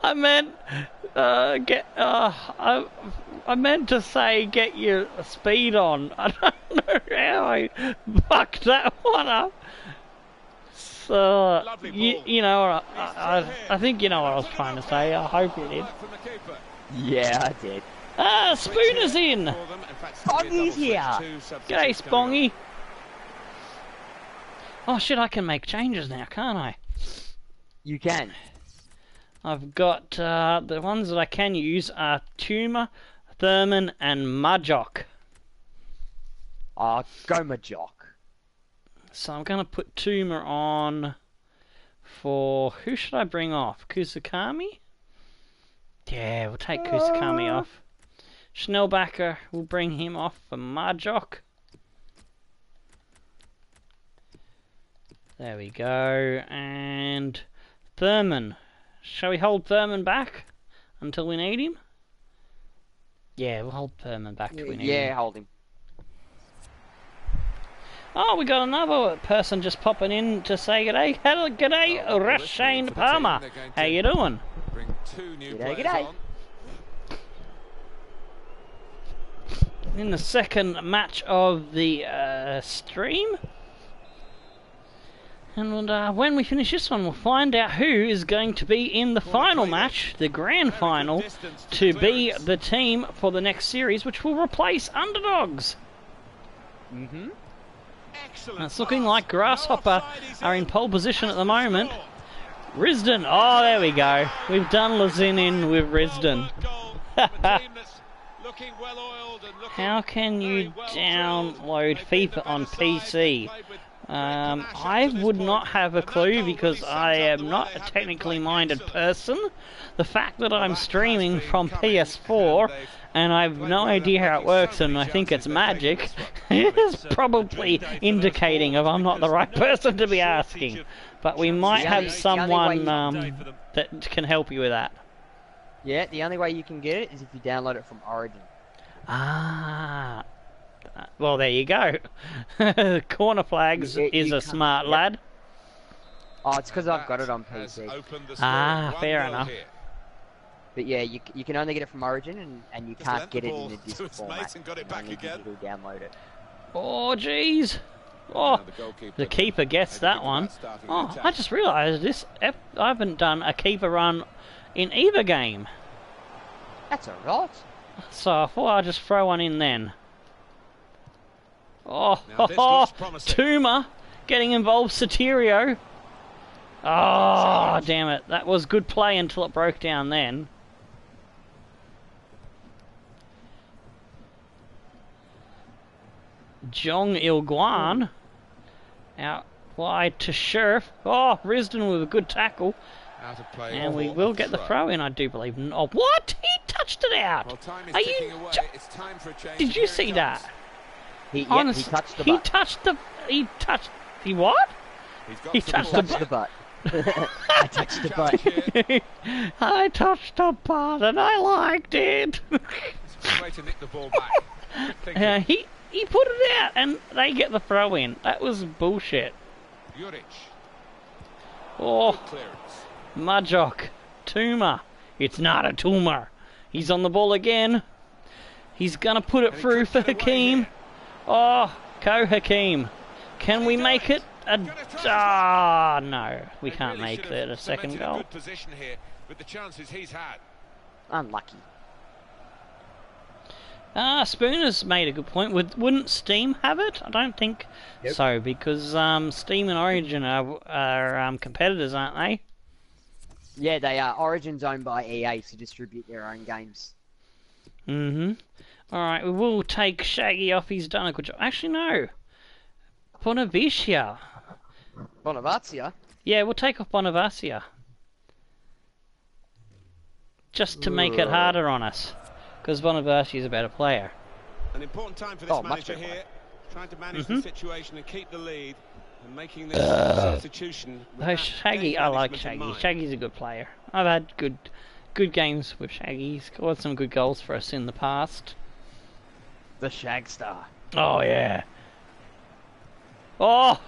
I meant I meant to say get your speed on. I don't know how I fucked that one up. So you know, I think you know what I was trying to say. I hope you did. Yeah, I did. Ah, Spooner's in. Spongy's here. G'day, Spongy. Oh shit! I can make changes now, can't I? You can. I've got the ones that I can use are Tumor, Thurman, and Majok. Go Majok. So I'm going to put Tumor on for... Who should I bring off? Kusakami? Yeah, we'll take Kusakami off. Schnellbacker, we'll bring him off for Majok. There we go. And Thurman. Shall we hold Thurman back until we need him? Yeah, we'll hold Thurman back till we need him. Yeah, hold him. Oh, we got another person just popping in to say g'day. Hello, g'day, Rashane Palmer. How you doing? Bring 2 new players G'day. on. In the second match of the stream. And when we finish this one, we'll find out who is going to be in the final match, the grand final, to be the team for the next series, which will replace Underdogs. Mm-hmm. And it's looking like Grasshopper are in pole position at the moment. Risdon, oh, there we go. We've done Lazin in with Risdon. How can you download FIFA on PC? I would not have a clue because I am not a technically minded person. The fact that I'm streaming from PS4 and I have no idea how it works and I think it's magic is probably indicating of I'm not the right person to be asking. But we might have someone that can help you with that. Yeah, the only way you can get it is if you download it from Origin. Ah. Well, there you go. Corner Flags is a smart lad. Oh, it's because I've got it on PC. Ah, fair enough. But yeah, you can only get it from Origin, and you can't get it in a disc format. And got it back again. You download it. Oh, jeez. Oh, the keeper gets that one. Oh, I just realised this. I haven't done a keeper run in either game. That's alright. So I thought I'd just throw one in then. Oh, Tuma getting involved, Soterio. Oh, damn it. That was good play until it broke down then. Jong Il-Guan out wide to Sheriff. Oh, Risdon with a good tackle. Out of play. And we will get the throw in, I do believe. Oh, what? He touched it out. Well, time is Are ticking you? away. It's time for a change. Did you see that? He touched the butt. He touched. He what? He touched the butt. I touched the butt. I touched the butt and I liked it. It's a way to nick the ball back. He put it out and they get the throw in. That was bullshit. Juric. Oh, Clearance. Majok. Tuma. It's not a tumor. He's on the ball again. He's gonna put it through for Hakeem. Oh, go Hakeem. Can we make it a... Ah, no. We can't make it a second goal. Good position here with the chances he's had. Unlucky. Spooner's made a good point. Wouldn't Steam have it? I don't think so, because Steam and Origin are competitors, aren't they? Yeah, they are. Origin's owned by EA to distribute their own games. Mm-hmm. Alright, we will take Shaggy off. He's done a good job. Actually, no. Bonavisia. Bonavazia? Yeah, we'll take off Bonavazia. Just to make it harder on us. Because Bonavazia is a better player. An important time for this manager here. Trying to manage the situation and keep the lead. And making this substitution. Shaggy, I like Shaggy. Shaggy's a good player. I've had good games with Shaggy. He's scored some good goals for us in the past. The Shagstar. Oh, yeah. Oh,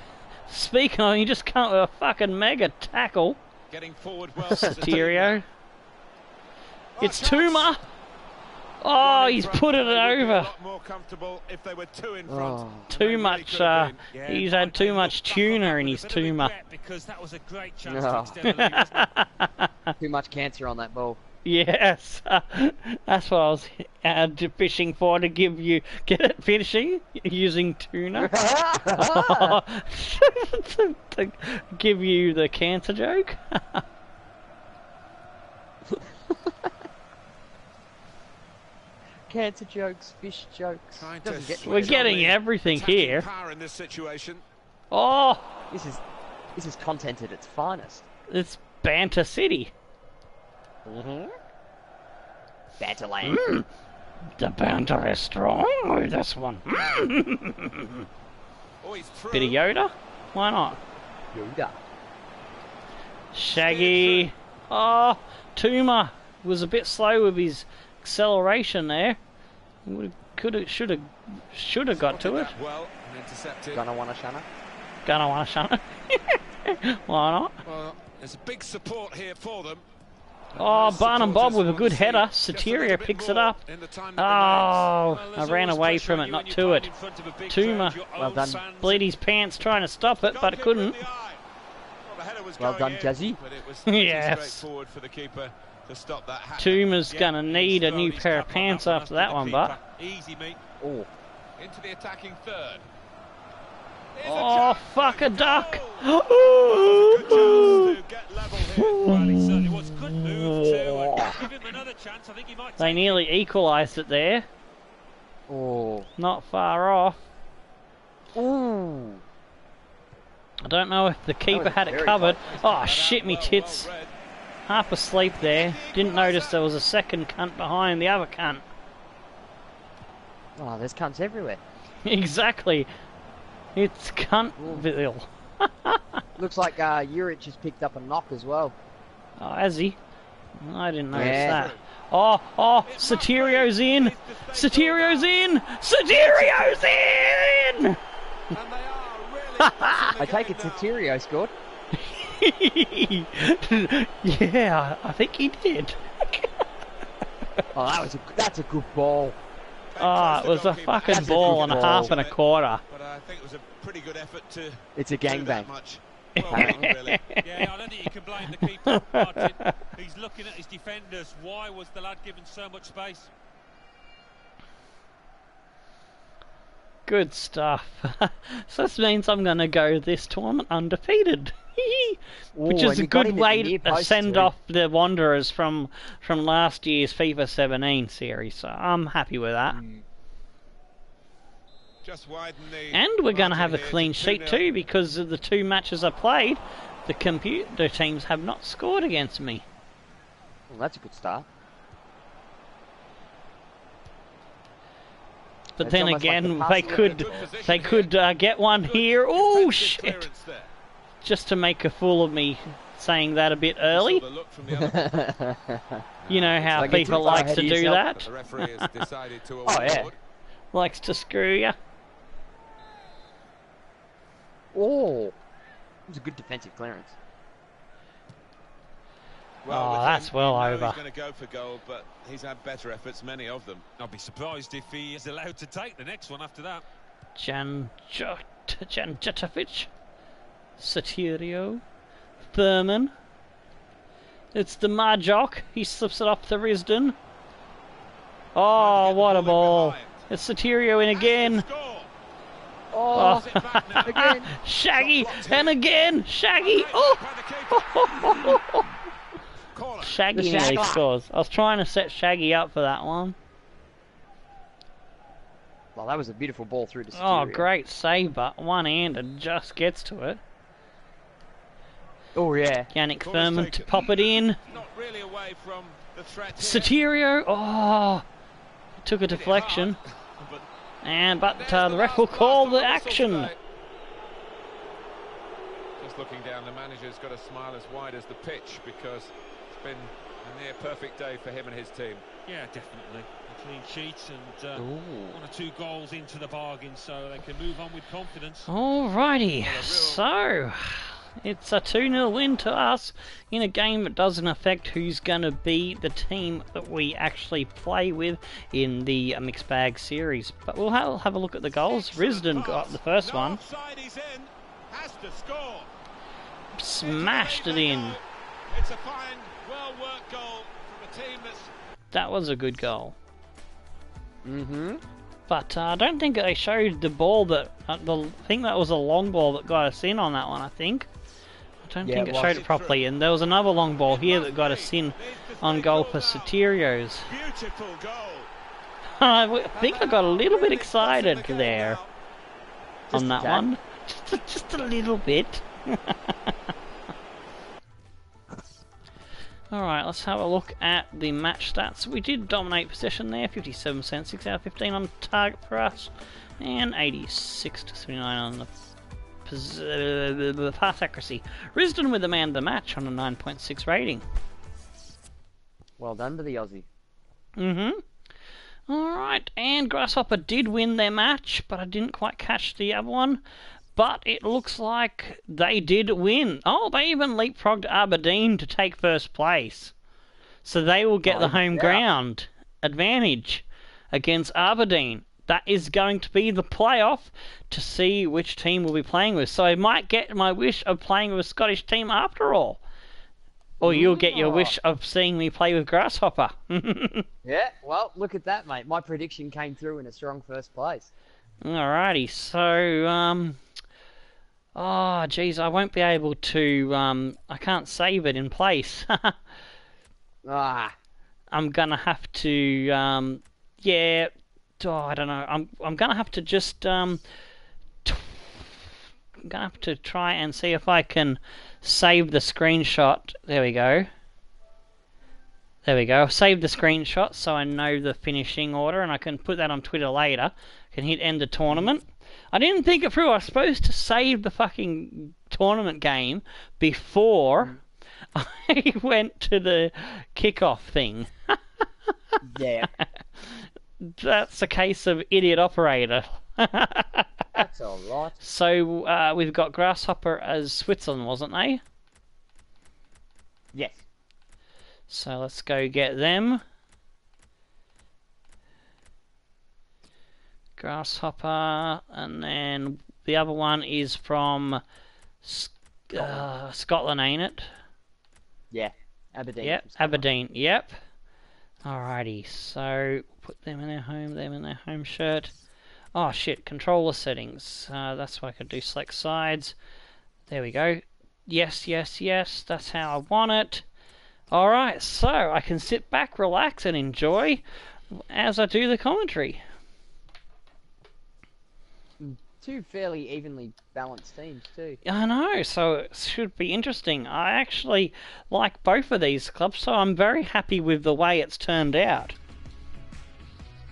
speaking of, you just come with a fucking mega tackle. Getting forward well. Soterio. It's Tuma. Oh, he's put it over. A lot more comfortable if they were two in front. Too much. He's had too much tuna in his Tuma. Because that was a great chance to extend the lead, wasn't it? Too much cancer on that ball. Yes, that's what I was fishing for, to get it finishing using tuna. To give you the cancer joke. Cancer jokes, fish jokes. We're getting everything here. Power in this situation. Oh, this is content at its finest. It's Banter City. Banterland. The banter is strong with this one. Bit of Yoda? Why not? Yoda. Shaggy. Oh, Tuma was a bit slow with his acceleration there. Should have got to it. Well, and intercepted. Gonna wanna shunner. Why not? Well, there's a big support here for them. Oh, Barnum Bob with a good header. Soterio picks it up. Oh, I ran away from it, not to it. Tuma, Well done. bleed his pants trying to stop it, but it couldn't. Well done, Jazzy. Yes. Tuma's going to need a new pair of pants after that one, but... Easy, mate. Oh. Into the attacking third. Oh, fuck a duck! Well, he certainly was. Good move too. Give him another chance. I think he might. They nearly equalised it there. Oh. Not far off. Ooh. I don't know if the keeper had it covered. Oh, shit me tits. Half asleep there. Didn't notice there was a second cunt behind the other cunt. Oh, there's cunts everywhere. Exactly. It's cuntville. Looks like Juric has picked up a knock as well. Oh, has he? I didn't notice that. Oh, Soterio's in! Soterio's in! Soterio's in! I take it Soterio scored. Yeah, I think he did. Oh, that's a good ball. Oh, it was a fucking ball and a half and a quarter. But I think it was a pretty good effort to. It's a gangbang. Well, really. Yeah, I don't think you can blame the keeper, Martin. He's looking at his defenders. Why was the lad given so much space? Good stuff. So this means I'm going to go this tournament undefeated. Which is a good way to send off the Wanderers from last year's FIFA 17 series. So I'm happy with that. Just widen the And we're going to have a margin clean here sheet to 2-0. too, because of the two matches I played, the computer teams have not scored against me. Well, that's a good start. But It's then almost like again, the they could get one here. Oh shit! Just to make a fool of me, saying that a bit early. You know how Like people like to do that. The referee has decided to Oh, yeah. award. Likes to screw you. Oh, it was a good defensive clearance. Well, Oh, with that's him, well you know over. He's going to go for goal, but he's had better efforts, many of them. I'll be surprised if he is allowed to take the next one after that. Janjatovic, Soterio, Thurman. It's the Marjok. He slips it off to Risdon. Oh, what a ball! It's Soterio in again. Oh, again. Shaggy and again Shaggy. Oh, Shaggy nearly scores. I was trying to set Shaggy up for that one. Well, that was a beautiful ball through to Oh, Soterio. great save, but one-handed just gets to it. Oh, yeah. Yannick Thurman to pop it in. Not really away from the threat here. Soterio. Oh, took a deflection. But the ref will call the action. Just looking down, the manager's got a smile as wide as the pitch because it's been a near perfect day for him and his team. Yeah, definitely. A clean sheet and 1 or 2 goals into the bargain, so they can move on with confidence. Alrighty, so it's a 2-0 win to us in a game that doesn't affect who's going to be the team that we actually play with in the mixed bag series. But we'll have a look at the goals. Risdon got the first one. Offside, he's in. Has to score. Smashed it in. It's a fine, well-worked goal from a team that's... That was a good goal. Mm-hmm. But I don't think they showed the ball that... I think that was a long ball that got us in on that one, I think. I don't think it showed it properly. And there was another long ball here that got us in on goal for Soterio's. Beautiful goal. I think I got a little bit excited there on that one. Just a little bit. Alright, let's have a look at the match stats. We did dominate possession there, 57%, 6 out of 15 on target for us, and 86 to 79 on the pass accuracy. Risdon with the man of the match on a 9.6 rating. Well done to the Aussie. Alright, and Grasshopper did win their match, but I didn't quite catch the other one. But it looks like they did win. Oh, they even leapfrogged Aberdeen to take first place. So they will get the home ground advantage against Aberdeen. That is going to be the playoff to see which team we'll be playing with. So I might get my wish of playing with a Scottish team after all. Or you'll get your wish of seeing me play with Grasshopper. Yeah, well, look at that, mate. My prediction came through in a strong first place. Alrighty, so, oh, geez, I won't be able to, I can't save it in place. I'm gonna have to, yeah, I don't know, I'm gonna have to just, I'm gonna have to try and see if I can save the screenshot. There we go. There we go. I've saved the screenshot so I know the finishing order and I can put that on Twitter later. I can hit end the tournament. I didn't think it through. I was supposed to save the fucking tournament game before I went to the kickoff thing. Yeah. That's a case of idiot operator. That's alright. So we've got Grasshopper as Switzerland, wasn't they? Yes. So let's go get them. Grasshopper, and then the other one is from Scotland, ain't it? Yeah, Aberdeen. Yep, Aberdeen, yep. Alrighty, so put them in their home shirt. Oh shit, controller settings. That's what I could do, select sides. There we go. Yes, yes, yes, that's how I want it. Alright, so I can sit back, relax, and enjoy as I do the commentary. Two fairly evenly balanced teams, too. I know, so it should be interesting. I actually like both of these clubs, so I'm very happy with the way it's turned out.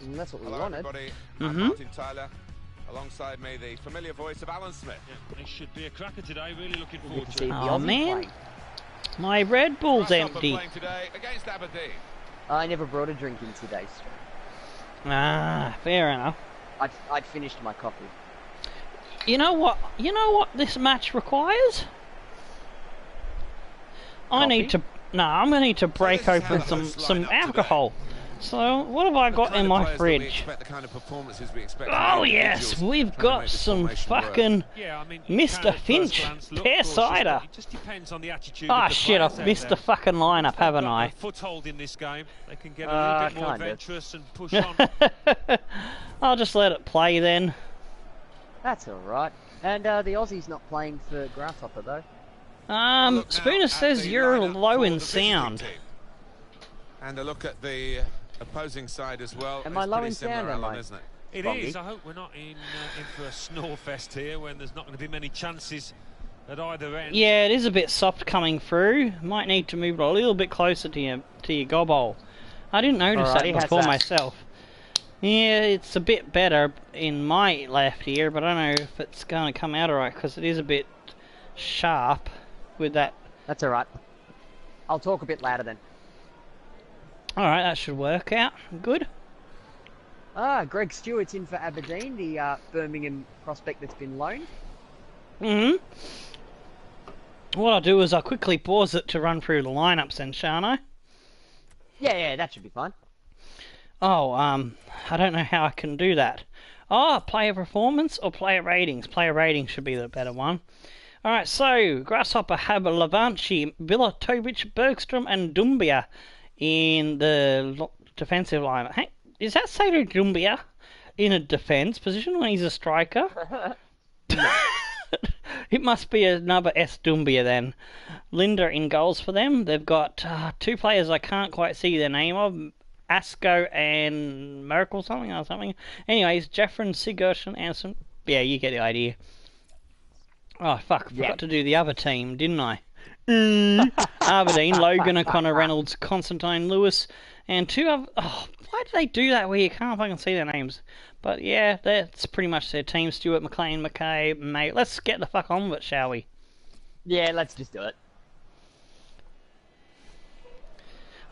And that's what we Hello, wanted. everybody. I'm Martin Tyler. Alongside me, the familiar voice of Alan Smith. Yeah, it should be a cracker today. Really looking forward to See it. the Oh Aussie man, playing. my Red Bull's Grasshopper empty. playing today against Aberdeen. I never brought a drink in today, so Ah, fair enough. I'd finished my coffee. You know what? You know what this match requires? I'm gonna need to break this is how open the hosts some line up today. alcohol. So what have I got in my fridge? The kind of performances we expect Oh yes, we've got some fucking Yeah, I mean, Mr. Finch pear cider. It just depends on the attitude. Ah of the shit, I've players out missed there. the fucking lineup, haven't I? They've got a foothold in this game. They can get a little bit more kind of. adventurous and push on. I'll just let it play then. That's alright. And the Aussie's not playing for Grasshopper, though. Look now Spooner at says the you're lineup low for in the visiting sound. team. And a look at the opposing side as well. Am It's I low pretty in similar, sound, am Alan, I? isn't it? It Bongi. is. I hope we're not in for a snore fest here when there's not going to be many chances at either end. Yeah, it is a bit soft coming through. Might need to move it a little bit closer to your gobble. I didn't notice Alrighty, that how's before that? myself. Yeah, it's a bit better in my left ear, but I don't know if it's going to come out alright because it is a bit sharp with that. That's alright. I'll talk a bit louder then. Alright, that should work out. Good. Greg Stewart's in for Aberdeen, the Birmingham prospect that's been loaned. What I'll do is I'll quickly pause it to run through the lineups then, shan't I? Yeah, that should be fine. Oh, I don't know how I can do that. Oh, player performance or player ratings? Player ratings should be the better one. Alright, so Grasshopper have Levanchi, Vilatovic, Bergstrom and Dumbia in the defensive line. Hey, is that Sato Dumbia in a defence position when he's a striker? It must be another S Dumbia then. Linda in goals for them. They've got two players I can't quite see their name of. Asko and Merkel something or something. Anyways, Jeffrin, Sigurd and Anson. Yeah, you get the idea. Oh fuck, I forgot to do the other team, didn't I? Aberdeen, Logan, O'Connor, Reynolds, Constantine, Lewis, and two other... Oh, why do they do that where you can't fucking see their names? But yeah, that's pretty much their team. Stewart, McLean, McKay, mate. Let's get the fuck on with it, shall we? Yeah, let's just do it.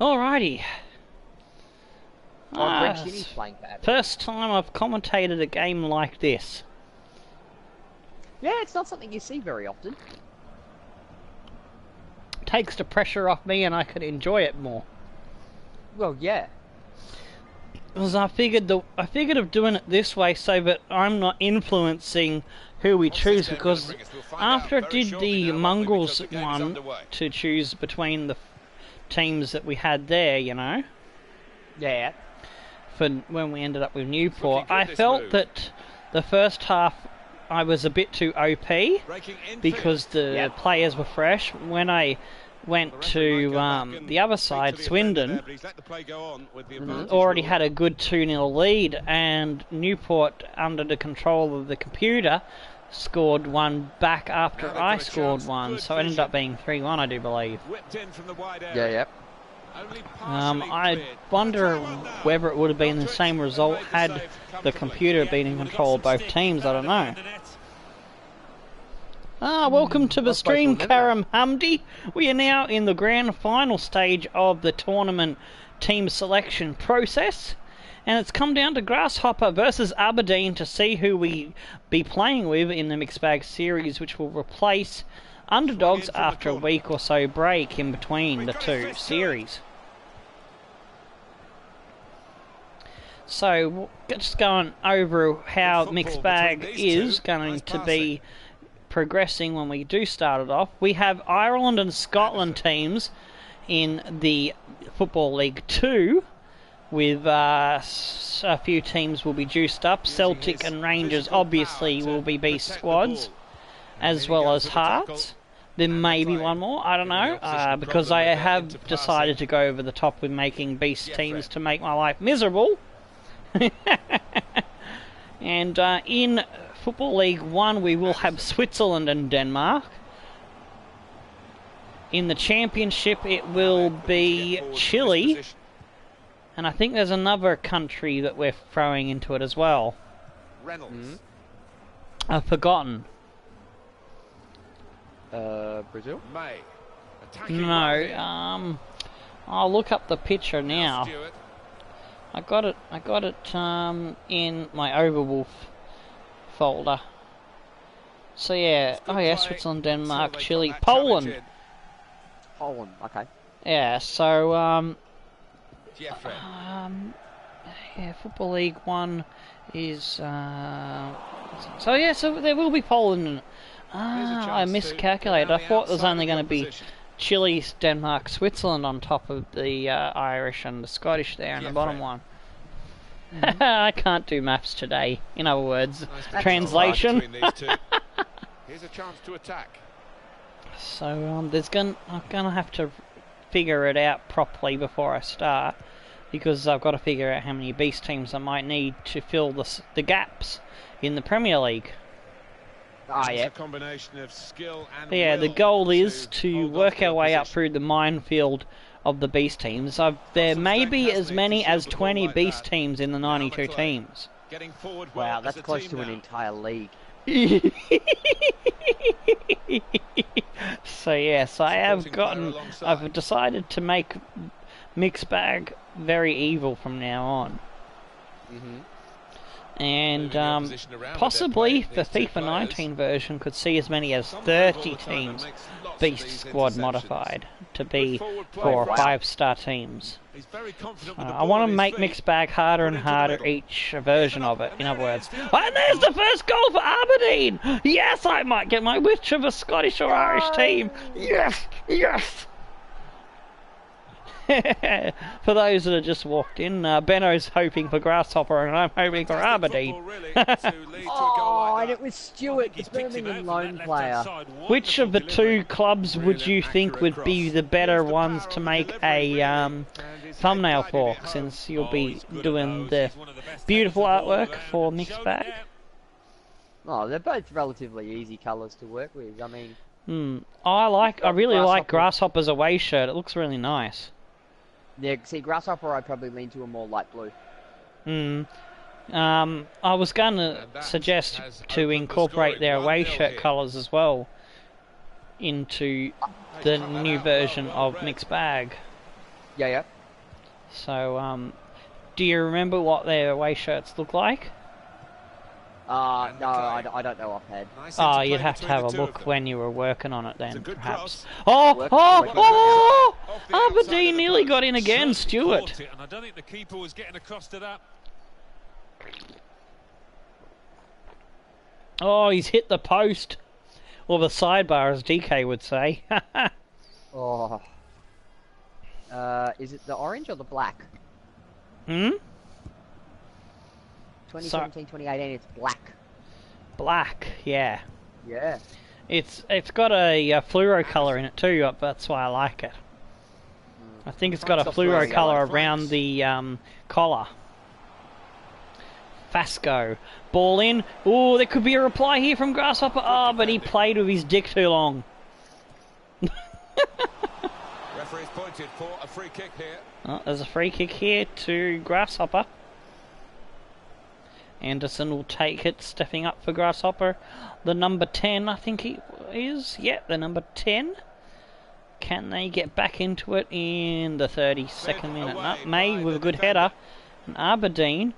Alrighty. Greg Shinny's playing for Aberdeen. First time I've commentated a game like this. Yeah, it's not something you see very often. Takes the pressure off me and I could enjoy it more. Well, yeah. Because I figured of doing it this way so that I'm not influencing who we choose, because after I did the Mongrels one to choose between the teams that we had there, you know, Yeah. for when we ended up with Newport, I felt that the first half I was a bit too OP because the players were fresh. When I went to the other side, Swindon, already had a good 2-0 lead, and Newport, under the control of the computer, scored one back after I scored one, so it ended up being 3-1, I do believe. Yeah. I wonder whether it would have been the same result had the computer been in control of both teams. I don't know. Welcome to the stream, Karam Hamdi. We are now in the grand final stage of the tournament team selection process, and it's come down to Grasshopper versus Aberdeen to see who we be playing with in the Mixed Bag series, which will replace Underdogs after a week or so break in between the two series. So, just going over how Mixed Bag is going to be progressing when we do start it off. We have Ireland and Scotland teams in the Football League 2, with a few teams will be juiced up. Celtic and Rangers obviously will be beast squads, as well as Hearts. There may be one more, I don't know, because I have decided to go over the top with making beast teams to make my life miserable. And in Football League 1 we will have Switzerland and Denmark. In the Championship it will be Chile, and I think there's another country that we're throwing into it as well. I've forgotten. Brazil? No, I'll look up the picture now. I got it in my Overwolf folder. So yeah, Switzerland, Denmark, Chile, Poland. Poland, okay. Yeah, so Football League 1 is so there will be Poland in it. I miscalculated. I thought there was only going to be Chile, Denmark, Switzerland on top of the Irish and the Scottish there in the bottom one. I can't do maths today. In other words, translation. Here's a chance to attack. So I'm gonna have to figure it out properly before I start, because I've got to figure out how many beast teams I might need to fill the gaps in the Premier League. A combination of skill and the goal is to work our way up through the minefield of the beast teams. There may be as many as 20 beast teams in the 92 teams. Wow, that's close to an entire league. So yes, I've decided to make Mixed Bag very evil from now on. And possibly the FIFA 19 version could see as many as 30 teams Beast Squad modified to be 4 or 5-star teams. I want to make Mixed Bag harder and harder each version of it, in other words. And there's the first goal for Aberdeen! Yes, I might get my wish of a Scottish or Irish team! Yes! Yes! For those that have just walked in, Benno's hoping for Grasshopper and I'm hoping for Aberdeen. And it was Stewart, the Birmingham loan player. Which of the two clubs would you think would be the better ones to make a thumbnail for, since you'll be doing the beautiful artwork for Mixed Bag? Oh, they're both relatively easy colours to work with. I mean, I really like Grasshopper's away shirt. It looks really nice. Yeah, see, Grasshopper I'd probably lean to a more light blue. I was going to suggest to incorporate their away shirt colours as well into the new version of Mixed Bag. Yeah. So, do you remember what their away shirts look like? No, I don't know offhand. Oh, you'd have to have a look when you were working on it then, perhaps. Working Oh! Aberdeen nearly got in again, Stewart. And I don't think the keeper was getting across to that. Oh, he's hit the post. Or the sidebar, as DK would say. Oh. Is it the orange or the black? 2017, 2018, it's black. Black, yeah. Yeah. It's got a fluoro colour in it too, that's why I like it. I think it's got a fluoro colour around the collar. Fasco. Ball in. Oh, there could be a reply here from Grasshopper. Oh, but he played with his dick too long. Referee's pointed for a free kick here. Oh, there's a free kick here to Grasshopper. Anderson will take it, stepping up for Grasshopper. The number 10, I think he is. Yeah, the number 10. Can they get back into it in the 32nd minute? No, May with a good header. And Aberdeen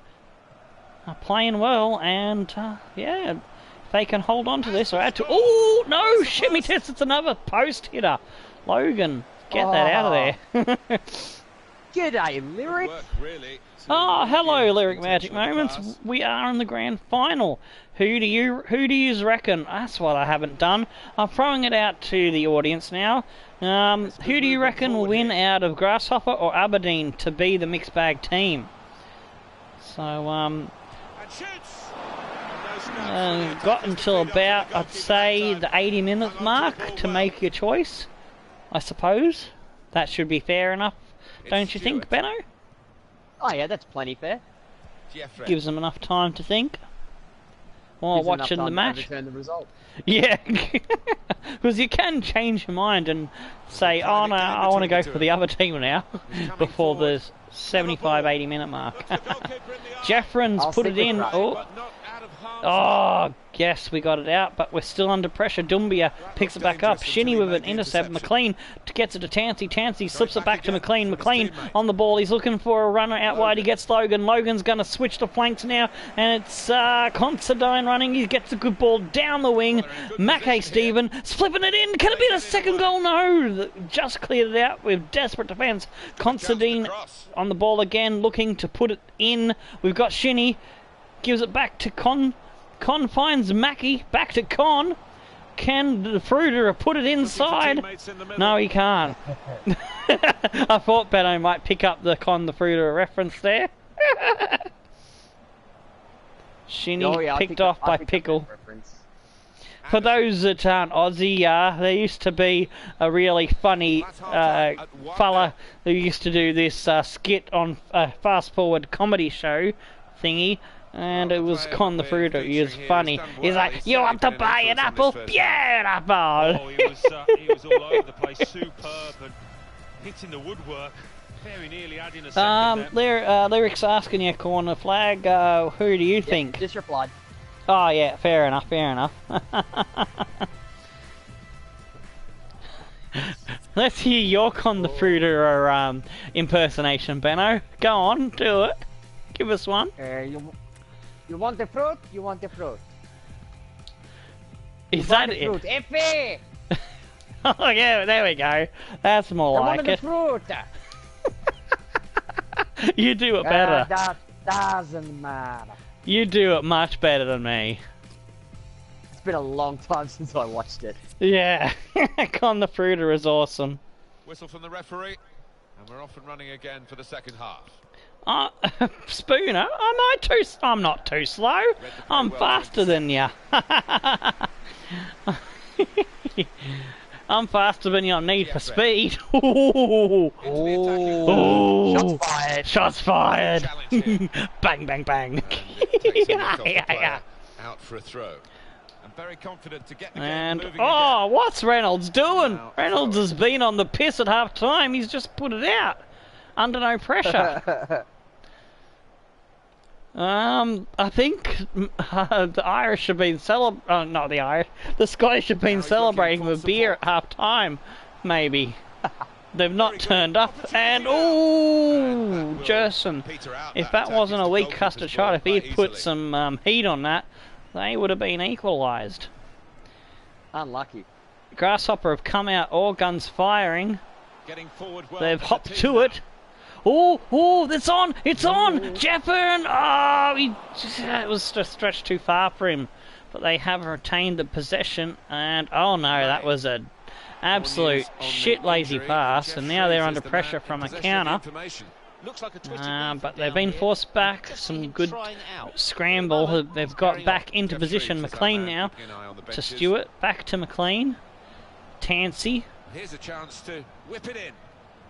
are playing well, and yeah, if they can hold on to this or add to. Oh no, shimmy test! It's another post hitter. Logan, get that out of there. G'day, Lyric. Oh, hello, Lyric Magic Moments. We are in the grand final. Who do you reckon? That's what I haven't done. I'm throwing it out to the audience now. Who do you reckon will win out of Grasshopper or Aberdeen to be the mixed bag team? So, got until about, I'd say, the 80-minute mark to make your choice, I suppose. That should be fair enough, don't you think, Benno? Oh yeah, that's plenty fair. Gives them enough time to think while watching the match. To overturn the result. Yeah, because you can change your mind and say, oh no, I want to go for the other team now before the 75-80 minute mark. Jeffrins put it in. Oh, yes, we got it out, but we're still under pressure. Dumbia picks it back up. Shinny with an intercept. McLean gets it to Tansy. Tansy slips it back to McLean. McLean on the ball. He's looking for a runner out wide. He gets Logan. Logan's going to switch the flanks now, and it's Considine running. He gets a good ball down the wing. Mackay Stephen flipping it in. Can it be the second goal? No. Just cleared it out with desperate defence. Considine on the ball again, looking to put it in. We've got Shinny. Gives it back to Con. Con finds Mackie. Back to Con. Can the Fruiter put it inside? No, he can't. I thought Benno might pick up the Con the Fruiter reference there. Shinny picked off by Pickle. For those that aren't Aussie, there used to be a really funny fella who used to do this skit on a fast-forward comedy show thingy. And it was Con the Fruiter. He was funny. He's like, you want to buy an apple? Beautiful! Oh, he was all over the place. Superb and hitting the woodwork. Very nearly adding a second Lyric's asking you, corner flag. Who do you think? Just replied. Oh, yeah, fair enough, fair enough. Let's hear your Con the Fruiter impersonation, Benno. Go on, do it. Give us one. You want the fruit? You want the fruit? Is that it? Fruit. Effie! Oh yeah, there we go. That's more like it. Fruit. You do it better. That doesn't matter. You do it much better than me. It's been a long time since I watched it. Yeah, Con the Fruiter is awesome. Whistle from the referee, and we're off and running again for the second half. Spooner, I'm not too slow. I'm faster than you. I'm faster than you on Need for Speed. Ooh. Shots fired. Shots fired. Bang, bang, bang. Out for a throw. I'm very confident to get the game moving again. What's Reynolds doing? Reynolds has been on the piss at half time. He's just put it out. Under no pressure. I think the Irish have been not the Irish. The Scottish have been celebrating with beer at half time, maybe. They've not turned up, and ooh, Jerson. If that wasn't a weak custard shot, if he had put some heat on that, they would have been equalised. Unlucky. Grasshopper have come out, all guns firing. They've hopped to now. it. Oh, it's on! It's on! Jefferson! Oh, it was just stretched too far for him. But they have retained the possession, and oh no, that was a absolute shit lazy pass, and now they're under pressure from a counter. But they've been forced back. Some good scramble. They've got back into position. McLean now to Stewart. Back to McLean. Tansey. Here's a chance to whip it in.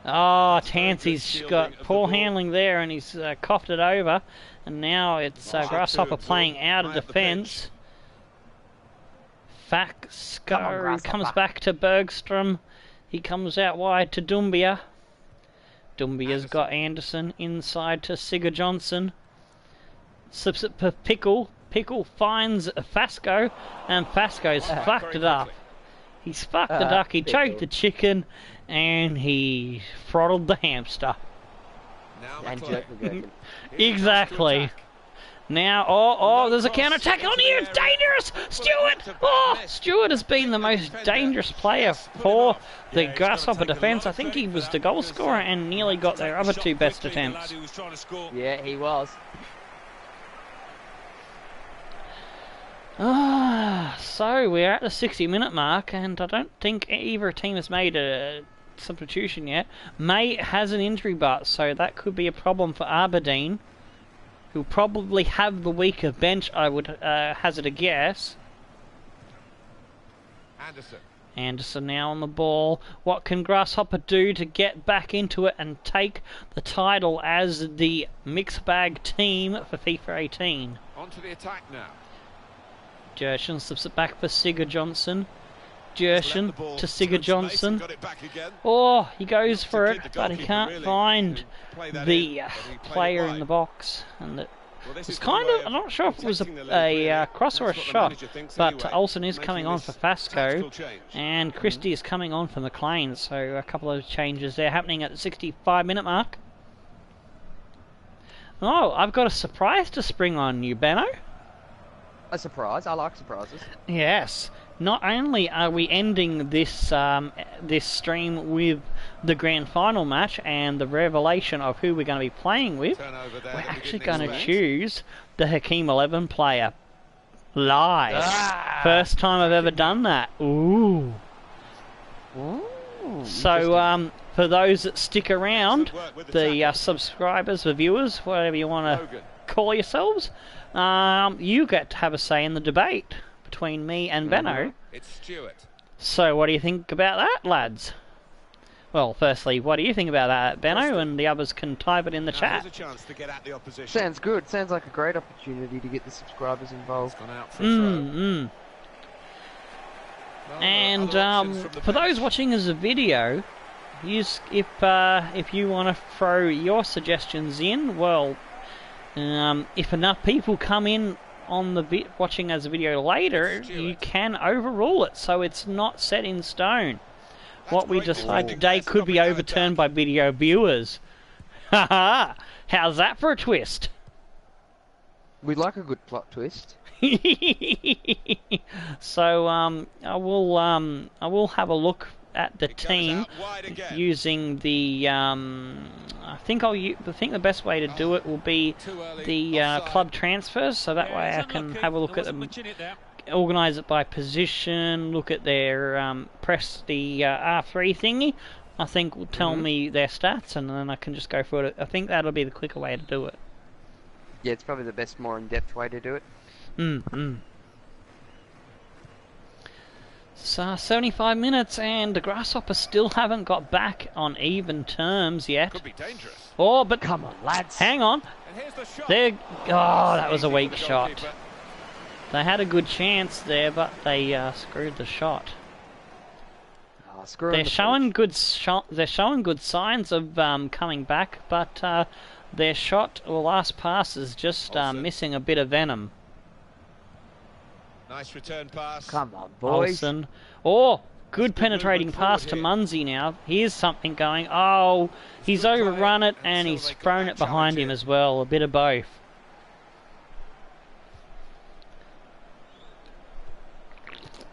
Oh, Tansey's got poor handling there, and he's coughed it over. And now it's Grasshopper playing out of defence. Faxco comes back to Bergstrom. He comes out wide to Doumbia. Dumbia's got Anderson inside to Sigurd Johnson. Slips it for Pickle. Pickle finds Fasco, and Fasco's fucked it up. He's fucked the duck, he choked the chicken, and he throttled the hamster. And jerked the gherkin. Exactly. Now, there's a counter-attack on here, it's dangerous! Stewart! Oh, Stewart has been the most dangerous player for the Grasshopper defence. I think he was the goal scorer and nearly got their other two best attempts. Yeah, he was. So we're at the 60-minute mark, and I don't think either team has made a substitution yet. May has an injury but, so that could be a problem for Aberdeen, who'll probably have the weaker bench, I would hazard a guess. Anderson now on the ball. What can Grasshopper do to get back into it and take the title as the mixed bag team for FIFA 18? On to the attack now. Jerson slips it back for Sigurd Johnson. Jerson to Sigurd Johnson. Oh, he goes for it, but he can't find the player in the box. And it's kind of, I'm not sure if it was a cross or a shot, but Olsen is coming on for Fasco, and Christie is coming on for McLean. So a couple of changes there happening at the 65-minute mark. Oh, I've got a surprise to spring on you, Benno. A surprise? I like surprises. Yes. Not only are we ending this this stream with the grand final match and the revelation of who we're going to be playing with, we're actually going to choose the Hakeem 11 player live. First time I've ever done that. Ooh. So for those that stick around, the subscribers, the viewers, whatever you want to call yourselves, you get to have a say in the debate between me and Benno. It's Stewart. So what do you think about that, lads? Well, firstly, what do you think about that, Benno? And the others can type it in the chat. Sounds good. Sounds like a great opportunity to get the subscribers involved. And for those watching as a video, if you want to throw your suggestions in, well, if enough people come in on the watching as a video later, you can overrule it, so it's not set in stone. What we decide today could be overturned by video viewers. Haha! How's that for a twist? We'd like a good plot twist. So I will have a look at the team using the I think the best way to do it will be the club transfers, so that way I can have a look at them, organise it by position, look at their press the R3 thingy. I think will tell me their stats, and then I can just go through it. I think that'll be the quicker way to do it. Yeah, it's probably the best, more in-depth way to do it. So 75 minutes, and the Grasshoppers still haven't got back on even terms yet. Could be dangerous. Oh, but come on, lads! Hang on. There. Oh, that was a weak shot. They had a good chance there, but they screwed the shot. They're showing good. They're showing good signs of coming back, but their shot or last pass is just missing a bit of venom. Nice return pass. Come on, boys. Olsen. Oh, Good penetrating pass to Munsey now. Here's something going. Oh, he's overrun it and he's thrown it behind him as well. A bit of both.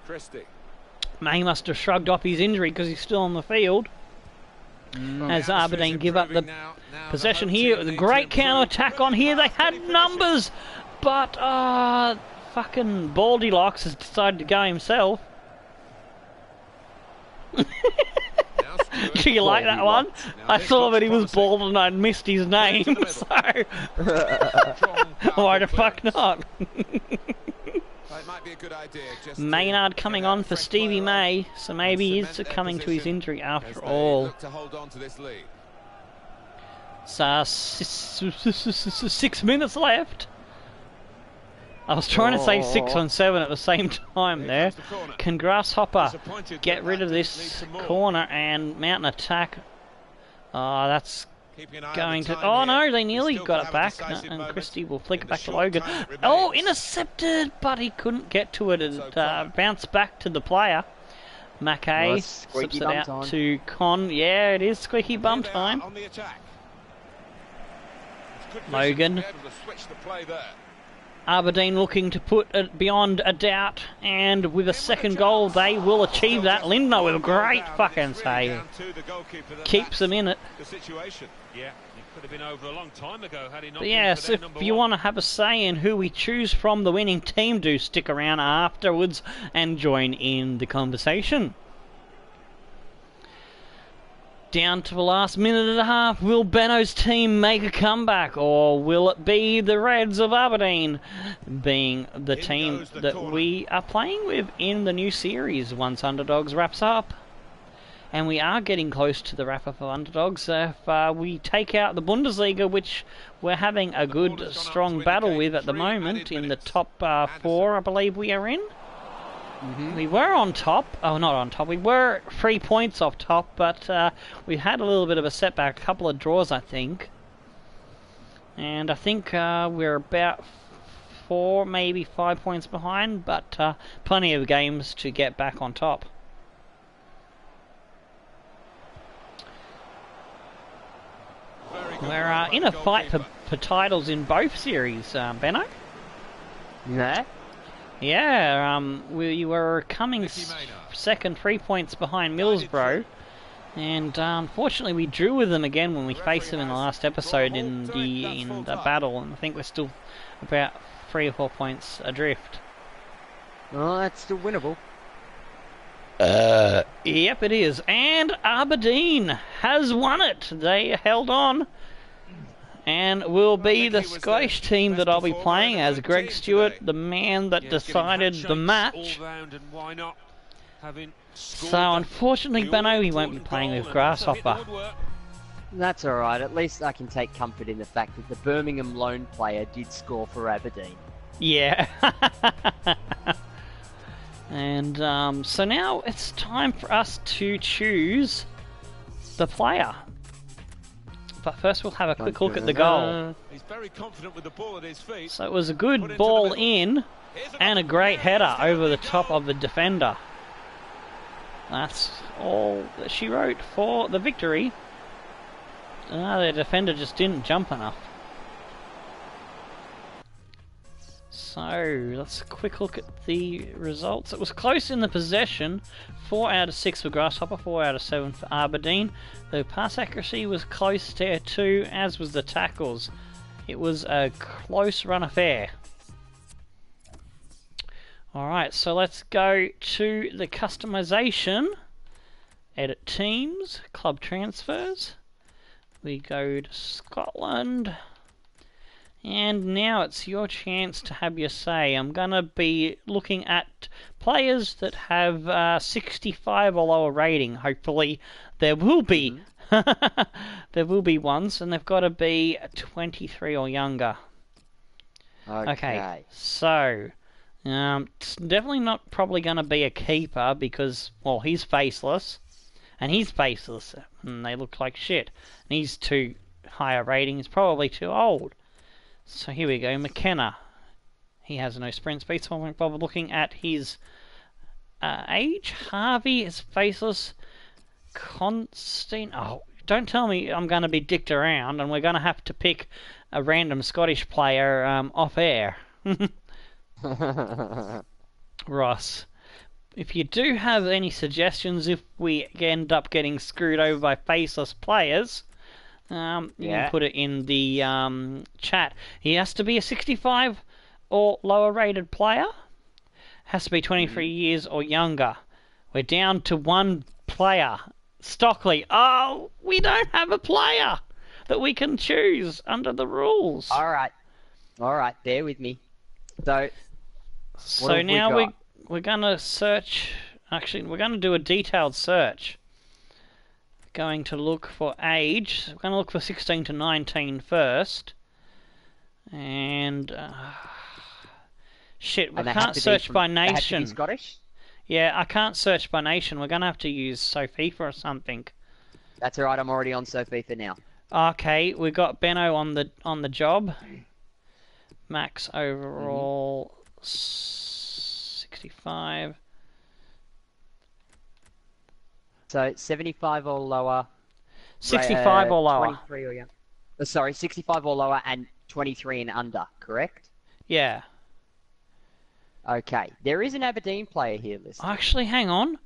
Christie. May must have shrugged off his injury because he's still on the field. As Aberdeen give up the possession here. It was a great counter-attack on here. They had numbers, but fucking Baldylocks has decided to go himself. Do you like that one? I saw that he was bald and I'd missed his name, so why the fuck not? Maynard coming on for Stevie May, so maybe he's succumbing to his injury after all. So 6 minutes left. I was trying to say 6 on 7 at the same time there. Can Grasshopper get rid of this corner and mount an attack? Oh, that's going to... Oh no, they nearly got it back. And Christie will flick it back to Logan. Oh, intercepted, but he couldn't get to it. It bounced back to the player. Mackay slips it out to Con. Yeah, it is squeaky bum time. Logan. Aberdeen looking to put it beyond a doubt, and with a second goal they will achieve that. Lindner with a great fucking save. Keeps them in it. Yeah, it could have been over a long time ago had he not. Yes, if you want to have a say in who we choose from the winning team, do stick around afterwards and join in the conversation. Down to the last minute and a half, will Benno's team make a comeback, or will it be the Reds of Aberdeen being the team that we are playing with in the new series once Underdogs wraps up? And we are getting close to the wrap-up of Underdogs. If we take out the Bundesliga, which we're having a good, strong battle with at the moment, in the top 4, I believe we are in. We were on top. Oh, not on top. We were 3 points off top, but we had a little bit of a setback. A couple of draws, I think. And I think we're about 4, maybe 5 points behind, but plenty of games to get back on top. We're in a fight for titles in both series, Benno. Yeah. Yeah, we were coming second, 3 points behind Middlesbrough, and unfortunately we drew with them again when we faced them in the last episode in the battle, and I think we're still about 3 or 4 points adrift. Oh, that's still winnable. Yep, it is, and Aberdeen has won it. They held on. And will be the Scottish team that I'll be playing as. Greg Stewart, the man that decided the match. So unfortunately, Benno, we won't be playing with Grasshopper. That's alright, at least I can take comfort in the fact that the Birmingham loan player did score for Aberdeen. Yeah. And so now it's time for us to choose the player. But first we'll have a quick look at the goal. He's very confident with the ball at his feet. So it was a good ball in and a great header over the top of the defender. That's all that she wrote for the victory. The defender just didn't jump enough. So let's quick look at the results. It was close in the possession. 4 out of 6 for Grasshopper, 4 out of 7 for Aberdeen. The pass accuracy was close there too, as was the tackles. It was a close run affair. Alright, so let's go to the customization. Edit teams, club transfers. We go to Scotland. And now it's your chance to have your say. I'm going to be looking at players that have 65 or lower rating. Hopefully there will be. There will be ones, and they've got to be 23 or younger. Okay, so it's definitely not probably going to be a keeper because, well, he's faceless. And he's faceless, and they look like shit. And he's too high a rating. He's probably too old. So here we go, McKenna. He has no sprint speed, so I won't bother looking at his age. Harvey is faceless. Constantine. Oh, don't tell me I'm going to be dicked around and we're going to have to pick a random Scottish player off air. Ross, if you do have any suggestions, if we end up getting screwed over by faceless players, you can put it in the chat. He has to be a 65 or lower rated player. Has to be 23 years or younger. We're down to one player. Stockley. Oh, we don't have a player that we can choose under the rules. Alright, bear with me. So now we're going to search. Actually, we're going to do a detailed search. Going to look for age. We're going to look for 16 to 19 first. And shit, we can't search by nation. They have to be Scottish? Yeah, I can't search by nation. We're going to have to use SoFIFA or something. That's alright, I'm already on SoFIFA now. Okay, we got Benno on the job. Max overall 65. So 75 or lower. 65 or lower. 23 or younger. Sorry, 65 or lower and 23 and under, correct? Yeah. Okay, there is an Aberdeen player here listed. Actually, hang on.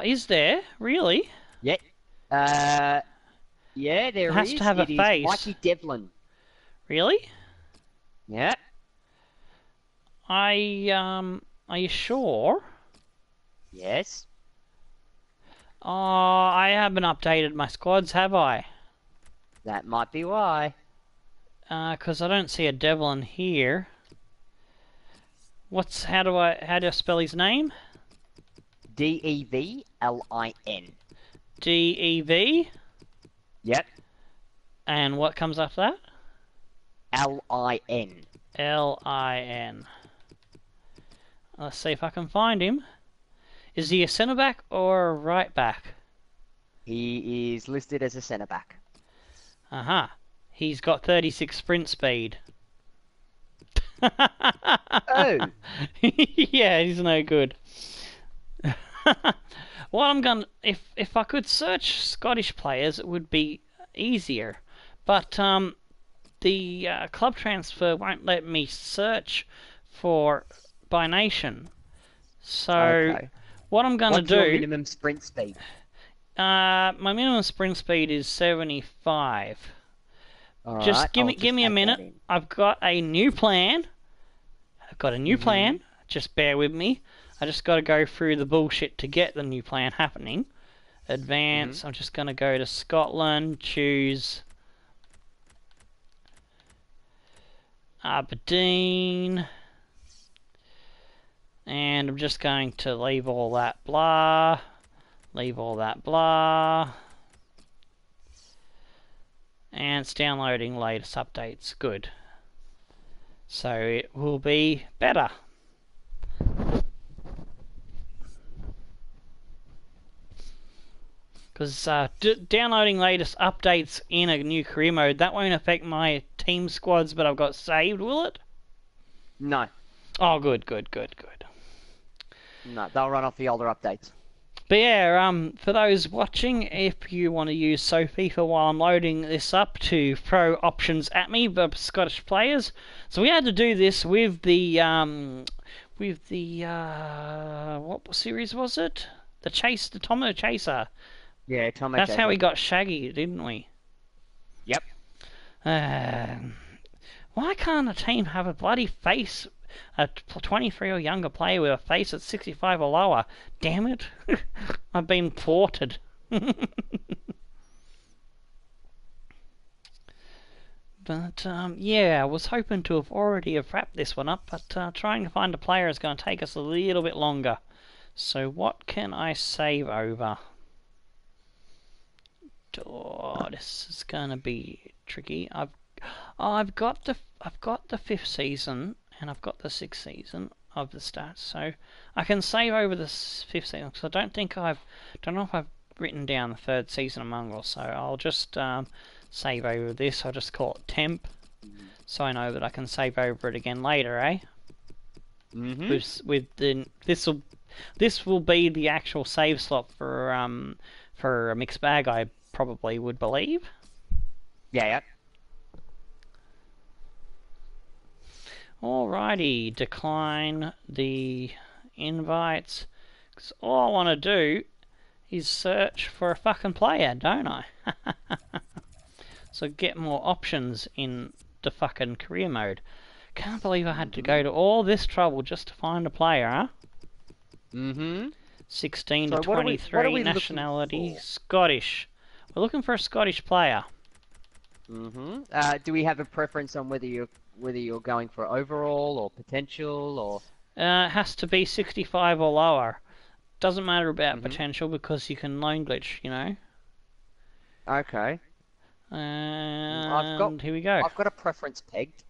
Is there? Really? Yeah. Yeah, there is. It has to have a face. Mikey Devlin. Really? Yeah. Are you sure? Yes. Oh, I haven't updated my squads, have I? That might be why. 'Cause I don't see a Devlin here. How do I spell his name? Devlin. DEV? Yep. And what comes after that? LIN. LIN. Let's see if I can find him. Is he a centre back or a right back? He is listed as a centre back. Aha. He's got 36 sprint speed. Oh. Yeah, he's no good. What I'm gonna, if I could search Scottish players, it would be easier. But the club transfer won't let me search for by nation. So what I'm gonna do? What's your minimum sprint speed? My minimum sprint speed is 75. All Just right, give me a minute. I've got a new plan. Just bear with me. I just got to go through the bullshit to get the new plan happening. Advance. I'm just going to go to Scotland. Choose Aberdeen. And I'm just going to leave all that blah. Leave all that blah. And it's downloading latest updates. Good. So it will be better. Because downloading latest updates in a new career mode, that won't affect my team squads, but I've got saved, will it? No. Oh, good. No, they'll run off the older updates. But yeah, for those watching, if you want to use SoFIFA while I'm loading this up to throw options at me, but Scottish players, so we had to do this with the what series was it? The Tomo Chaser. Yeah, Tomo That's Chaser. how we got Shaggy, didn't we? Yep. Why can't a team have a bloody face? A 23 or younger player with a face at 65 or lower. Damn it. I've been thwarted. But, yeah, I was hoping to have already wrapped this one up, but trying to find a player is going to take us a little bit longer. So what can I save over? Oh, this is going to be tricky. I've got the 5th season. And I've got the 6th season of the stats, so I can save over the 5th season because I don't know if I've written down the 3rd season of Mongrel, so I'll just save over this. I'll just call it temp, so I know that I can save over it again later, eh? With This will be the actual save slot for a mixed bag, I probably would believe. Yeah. Alrighty, decline the invites. 'Cause all I want to do is search for a fucking player, don't I? So get more options in the fucking career mode. Can't believe I had to go to all this trouble just to find a player, huh? 16 to 23, nationality Scottish. We're looking for a Scottish player. Do we have a preference on whether you're going for overall or potential or? It has to be 65 or lower. Doesn't matter about potential because you can line glitch, you know. Okay. And here we go. I've got a preference pegged.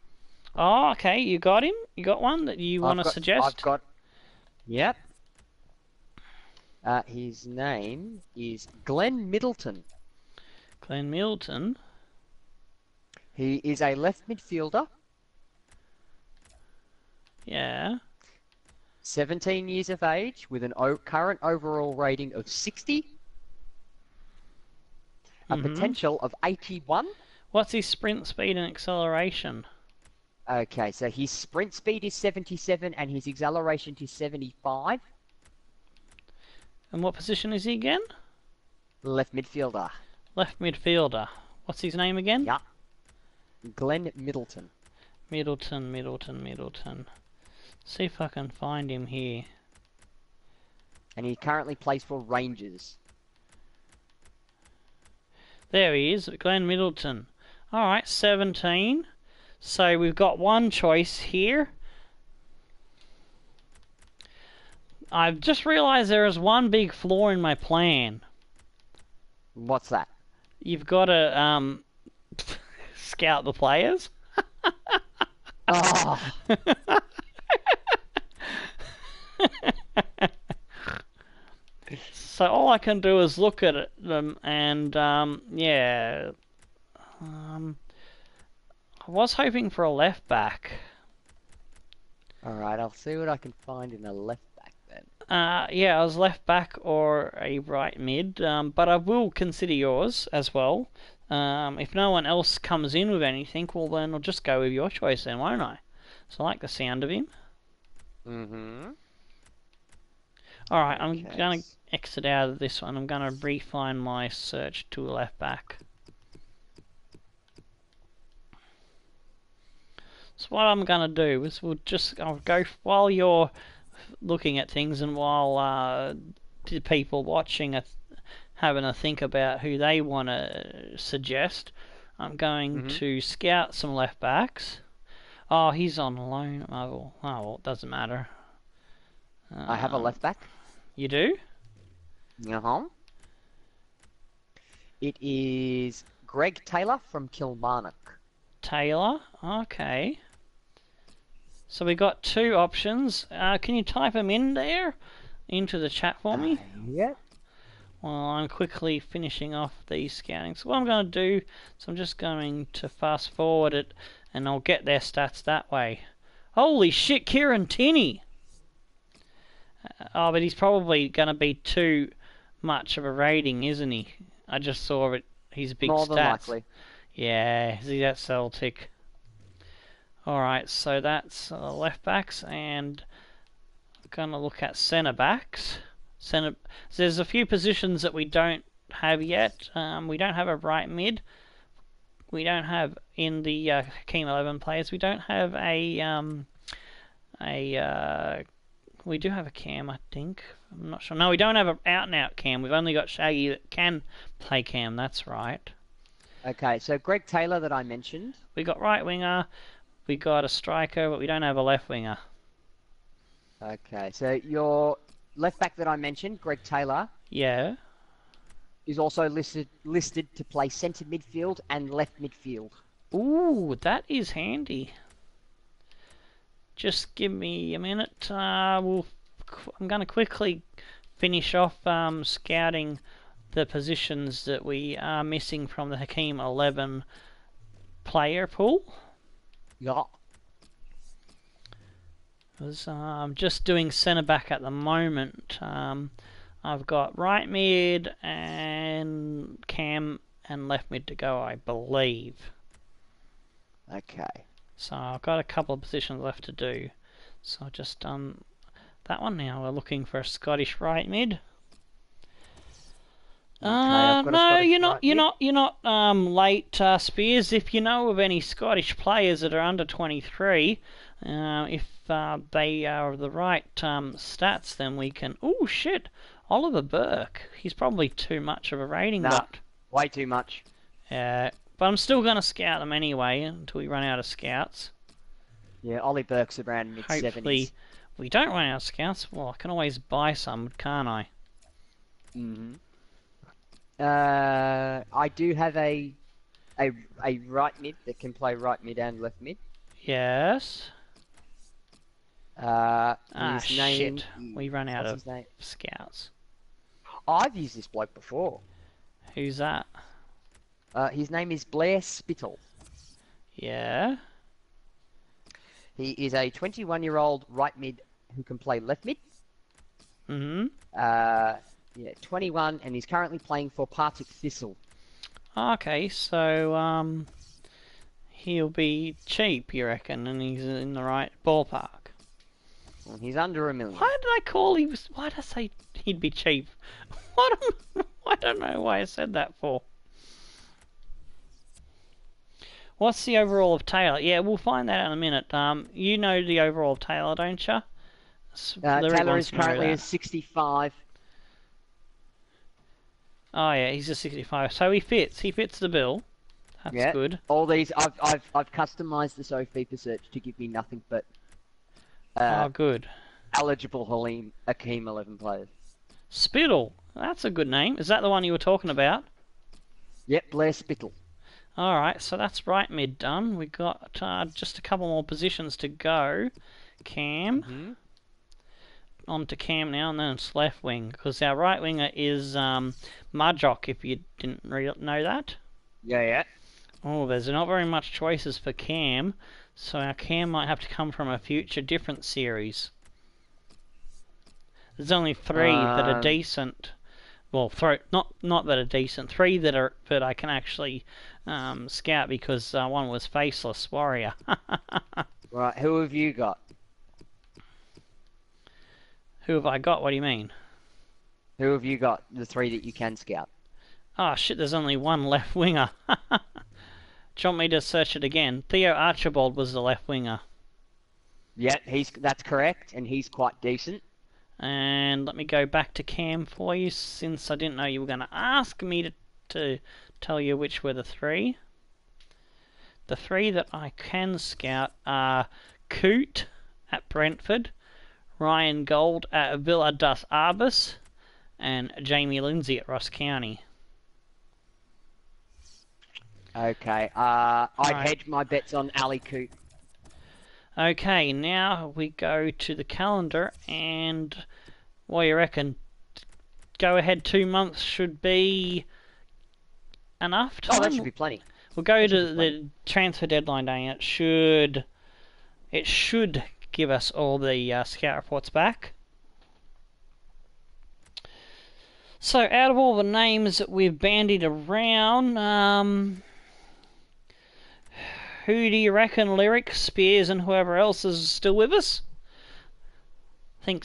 Oh, okay. You got him? You got one that you want to suggest? Yep. His name is Glenn Middleton. Glenn Middleton? He is a left midfielder. Yeah. 17 years of age with an current overall rating of 60. A potential of 81. What's his sprint speed and acceleration? Okay, so his sprint speed is 77 and his acceleration is 75. And what position is he again? Left midfielder. Left midfielder. What's his name again? Yeah. Glenn Middleton. Middleton. See if I can find him here. And he currently plays for Rangers. There he is, Glenn Middleton. Alright, 17. So we've got one choice here. I've just realised there is one big flaw in my plan. What's that? You've got to scout the players. Oh. So all I can do is look at them and yeah. I was hoping for a left back. Alright, I'll see what I can find in a left back then. Yeah, I was left back or a right mid, but I will consider yours as well. If no one else comes in with anything, well then I'll just go with your choice then, won't I? So I like the sound of him. Alright, I'm going to exit out of this one. I'm going to refine my search to a left back. So what I'm going to do is I'll go while you're looking at things and while the people watching are having a think about who they want to suggest, I'm going to scout some left backs. Oh, he's on loan. Oh, well, it doesn't matter. I have a left back. You do? It is Greg Taylor from Kilmarnock. Taylor? Okay. So we got two options. Can you type them in there into the chat for me? Yeah. Well, I'm quickly finishing off these scouting. So what I'm going to do is I'm just going to fast forward it and I'll get their stats that way. Holy shit, Kieran Tierney! Oh, but he's probably going to be too much of a rating, isn't he? I just saw it. He's big More stats. than likely. Yeah, he's at Celtic. Alright, so that's left backs, and I'm going to look at centre backs. So there's a few positions that we don't have yet. We don't have a right mid. We don't have in the Team 11 players. We don't have we do have a cam, I think. I'm not sure. No, we don't have an out-and-out cam. We've only got Shaggy that can play cam. That's right. Okay, so Greg Taylor that I mentioned. We got right winger. We got a striker, but we don't have a left winger. Okay, so your left back that I mentioned, Greg Taylor. Yeah. Is also listed to play centre midfield and left midfield. Ooh, that is handy. Just give me a minute. I'm going to quickly finish off scouting the positions that we are missing from the Hakeem 11 player pool. Yeah. I'm just doing centre back at the moment. I've got right mid and cam and left mid to go, I believe. Okay. So I've got a couple of positions left to do. So I've just done that one. Now we're looking for a Scottish right mid. No, you're not late, Spears. If you know of any Scottish players that are under 23, if they are the right stats, then we can. Oh shit, Oliver Burke. He's probably too much of a rating, but way too much. Yeah, but I'm still gonna scout them anyway until we run out of scouts. Yeah, Ollie Burke's around mid-70s. Hopefully, we don't run out of scouts. Well, I can always buy some, can't I? Mm-hmm. I do have a right mid that can play right mid and left mid. Yes. His name shit. We run out of scouts. I've used this bloke before. Who's that? His name is Blair Spittle. Yeah. He is a 21-year-old right mid who can play left mid. Mm-hmm. Yeah, 21, and he's currently playing for Partick Thistle. Okay, so he'll be cheap, you reckon, and he's in the right ballpark. Well, he's under $1 million. Why did I call he was? Why did I say he'd be cheap? I don't know why I said that for. What's the overall of Taylor? Yeah, we'll find that out in a minute. You know the overall of Taylor, don't you? Taylor is currently a 65. Oh yeah, he's a 65. So he fits. He fits the bill. That's good. All these, I've customized the FIFA search to give me nothing but good. Eligible Hakeem 11 players. Spittle. That's a good name. Is that the one you were talking about? Yep, Blair Spittle. Alright, so that's right mid done. We've got just a couple more positions to go. Cam. Mm-hmm. On to Cam now, and then it's left wing, because our right winger is Marjock, if you didn't know that. Yeah. Oh, there's not very much choices for Cam, so our Cam might have to come from a future different series. There's only 3 that are decent. Well, not that are decent. 3 that I can actually scout, because one was Faceless Warrior. Right, who have you got? Who have I got? What do you mean? Who have you got? The 3 that you can scout. Oh shit, there's only one left winger. Do you want me to search it again? Theo Archibald was the left winger. Yeah, that's correct, and he's quite decent. And let me go back to Cam for you, since I didn't know you were going to ask me to tell you which were the 3. The 3 that I can scout are Coote at Brentford, Ryan Gold at Villa das Arbas, and Jamie Lindsay at Ross County. Okay, I'd hedge my bets on Ali Coote. Okay, now we go to the calendar, and what do you reckon? Go ahead 2 months should be enough time? Oh, that should be plenty. We'll go to the transfer deadline day, and it should give us all the scout reports back. So, out of all the names that we've bandied around, who do you reckon, Lyric, Spears, and whoever else is still with us? I think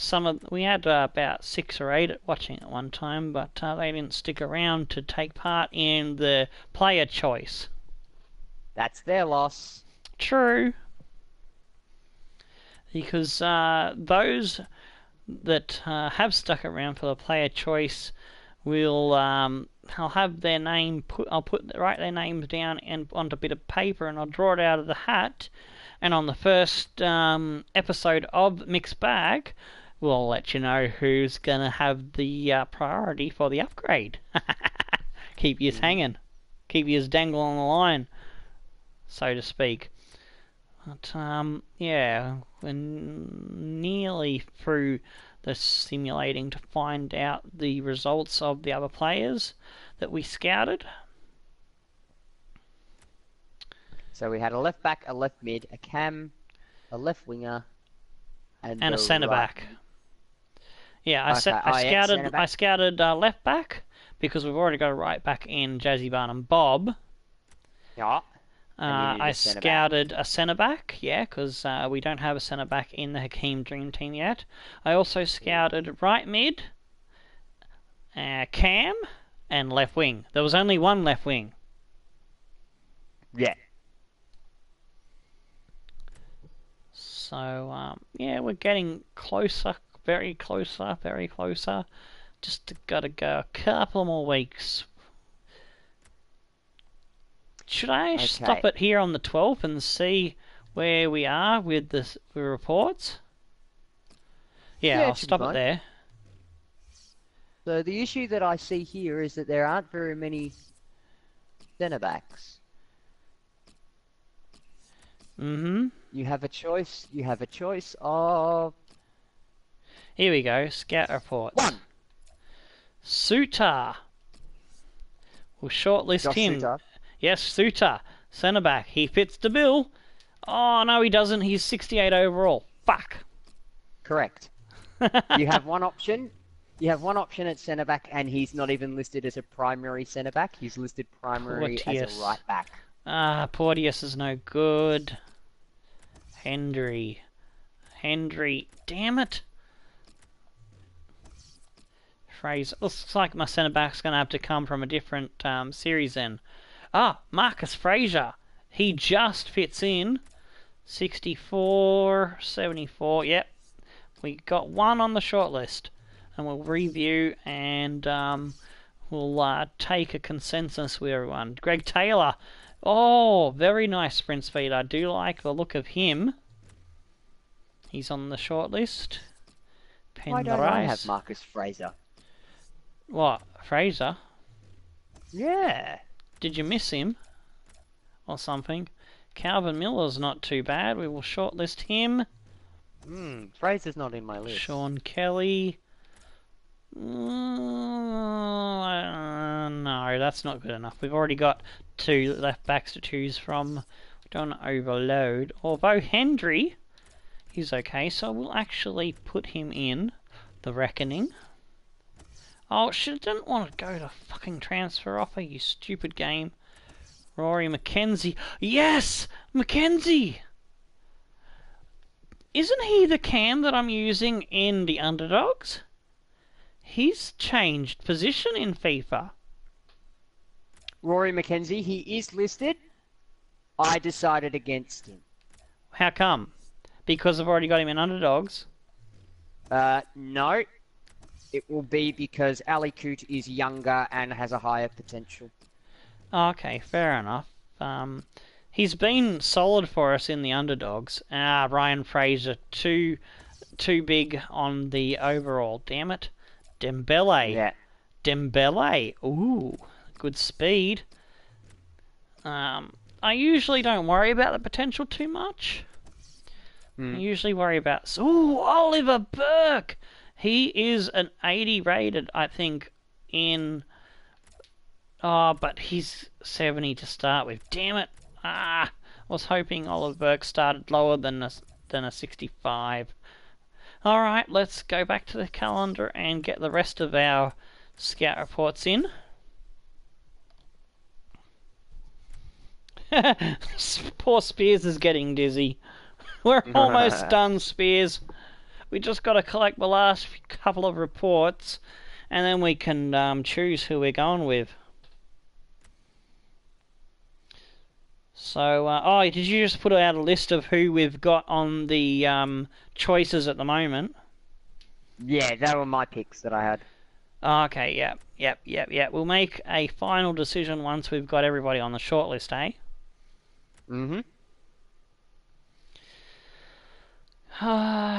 we had about 6 or 8 watching at one time, but they didn't stick around to take part in the player choice. That's their loss. True. Because those that have stuck around for the player choice will I'll have their name write their names down and onto a bit of paper, and I'll draw it out of the hat, and on the first episode of Mixed Bag we'll let you know who's gonna have the priority for the upgrade. Keep yous hanging, keep yous dangling on the line, so to speak. But yeah, we're nearly through the simulating to find out the results of the other players that we scouted. So we had a left back, a left mid, a cam, a left winger, And a centre back. Yeah, Okay. I scouted left back because we've already got a right back in Jazzy Barnum Bob. Yeah. I scouted a centre back, yeah, because we don't have a centre back in the Hakeem Dream Team yet. I also scouted right mid, Cam, and left wing. There was only one left wing. Yeah. So, yeah, we're getting closer, very closer, very closer. Just gotta go a couple more weeks. Should I stop it here on the 12th and see where we are with the reports? Yeah, I'll stop it there. So the issue that I see here is that there aren't very many centre backs. Mm-hmm. You have a choice of... Here we go, scout reports. 1. Suter. We'll shortlist him. Suter. Yes, Suter, centre back. He fits the bill. Oh no, he doesn't. He's 68 overall. Fuck. Correct. You have one option. You have one option at centre back, and he's not even listed as a primary centre back. He's listed primary as a right back. Porteous is no good. Hendry, damn it. Fraser. Looks like my centre back's going to have to come from a different series then. Marcus Fraser. He just fits in. 64, 74. Yep. We got one on the shortlist. And we'll review and we'll take a consensus with everyone. Greg Taylor. Oh, very nice sprint speed. I do like the look of him. He's on the shortlist. Why don't I have Marcus Fraser? What? Fraser? Yeah. Did you miss him? Or something? Calvin Miller's not too bad. We will shortlist him. Fraser's not in my list. Sean Kelly. No, that's not good enough. We've already got 2 left backs to choose from. Don't overload. Although Hendry is okay, so we'll actually put him in the reckoning. Oh, shit, I didn't want to go to fucking transfer offer, you stupid game. Rory McKenzie. Yes! McKenzie! Isn't he the cam that I'm using in the Underdogs? He's changed position in FIFA. Rory McKenzie, he is listed. I decided against him. How come? Because I've already got him in Underdogs? No. It will be because Ali Coote is younger and has a higher potential. Okay, fair enough. He's been solid for us in the Underdogs. Ryan Fraser, too big on the overall. Damn it. Dembele. Yeah. Dembele. Ooh, good speed. I usually don't worry about the potential too much. I usually worry about... Ooh, Oliver Burke! He is an 80 rated, I think, in... Oh, but he's 70 to start with. Damn it! I was hoping Oliver Burke started lower than a 65. Alright, let's go back to the calendar and get the rest of our scout reports in. Poor Spears is getting dizzy. We're almost done, Spears. We just got to collect the last couple of reports, and then we can choose who we're going with. So, did you just put out a list of who we've got on the choices at the moment? Yeah, they were my picks that I had. Okay, yep. We'll make a final decision once we've got everybody on the shortlist, eh? Mm-hmm.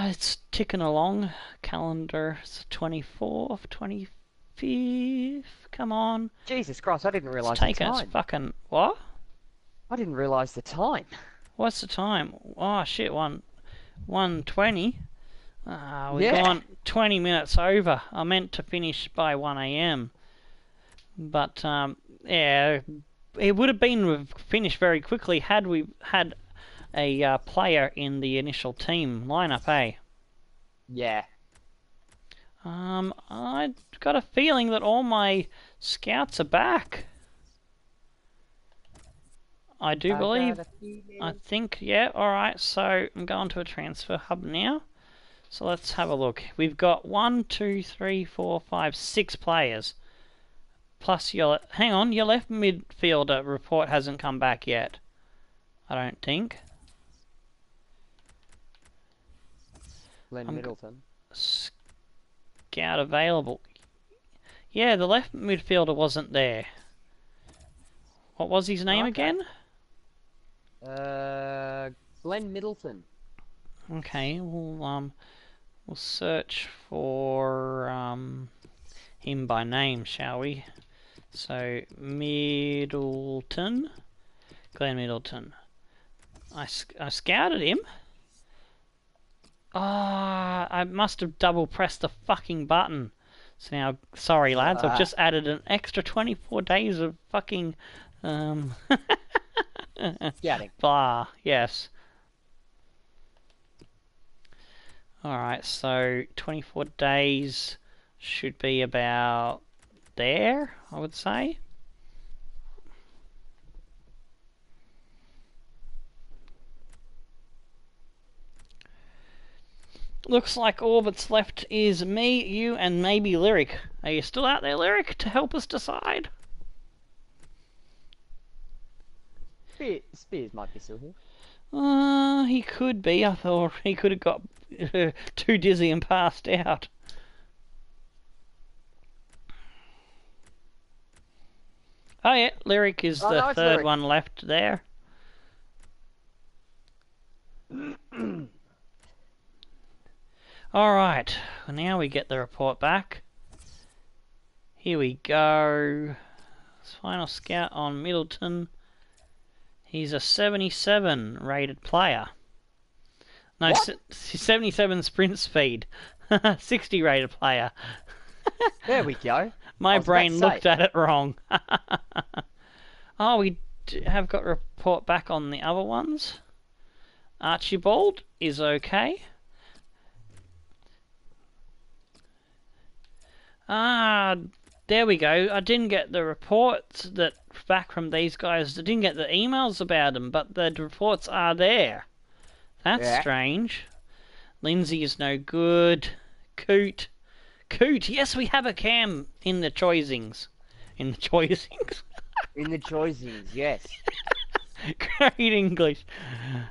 It's ticking along. Calendar, it's the 24th, 25th. Come on. Jesus Christ, I didn't realise It's the taking its time. fucking... What? I didn't realise the time. What's the time? Oh, shit, 1:20. We've Yeah. gone 20 minutes over. I meant to finish by 1 a.m. But, yeah, it would have been finished very quickly had we had a player in the initial team lineup, eh? Yeah. I got a feeling that all my scouts are back. I do believe. I think, yeah, alright, so I'm going to a transfer hub now. So let's have a look. We've got 1, 2, 3, 4, 5, 6 players. Plus your... Hang on, your left midfielder report hasn't come back yet. I don't think. Glenn Middleton. Scout available. Yeah, the left midfielder wasn't there. What was his name again? Glenn Middleton. Okay, we'll search for him by name, shall we? So Middleton, Glenn Middleton. I scouted him. Ah, I must have double pressed the fucking button. So now, sorry lads, I've just added an extra 24 days of fucking Scouting. blah. Yes. Alright, so 24 days should be about there, I would say. Looks like all that's left is me, you, and maybe Lyric. Are you still out there, Lyric, to help us decide? Spears might be still here. He could be. I thought he could have got too dizzy and passed out. Oh yeah, Lyric is the third one left there. Alright, well, now we get the report back. Here we go. Final scout on Middleton. He's a 77 rated player. No, 77 sprint speed. 60 rated player. There we go. My brain looked at it wrong. Oh, we have got a report back on the other ones. Archibald is okay. Ah, there we go. I didn't get the reports back from these guys. I didn't get the emails about them, but the reports are there. That's strange. Lindsay is no good. Coot. Yes, we have a cam in the choisings. In the choisings. In the choisings, yes. Great English.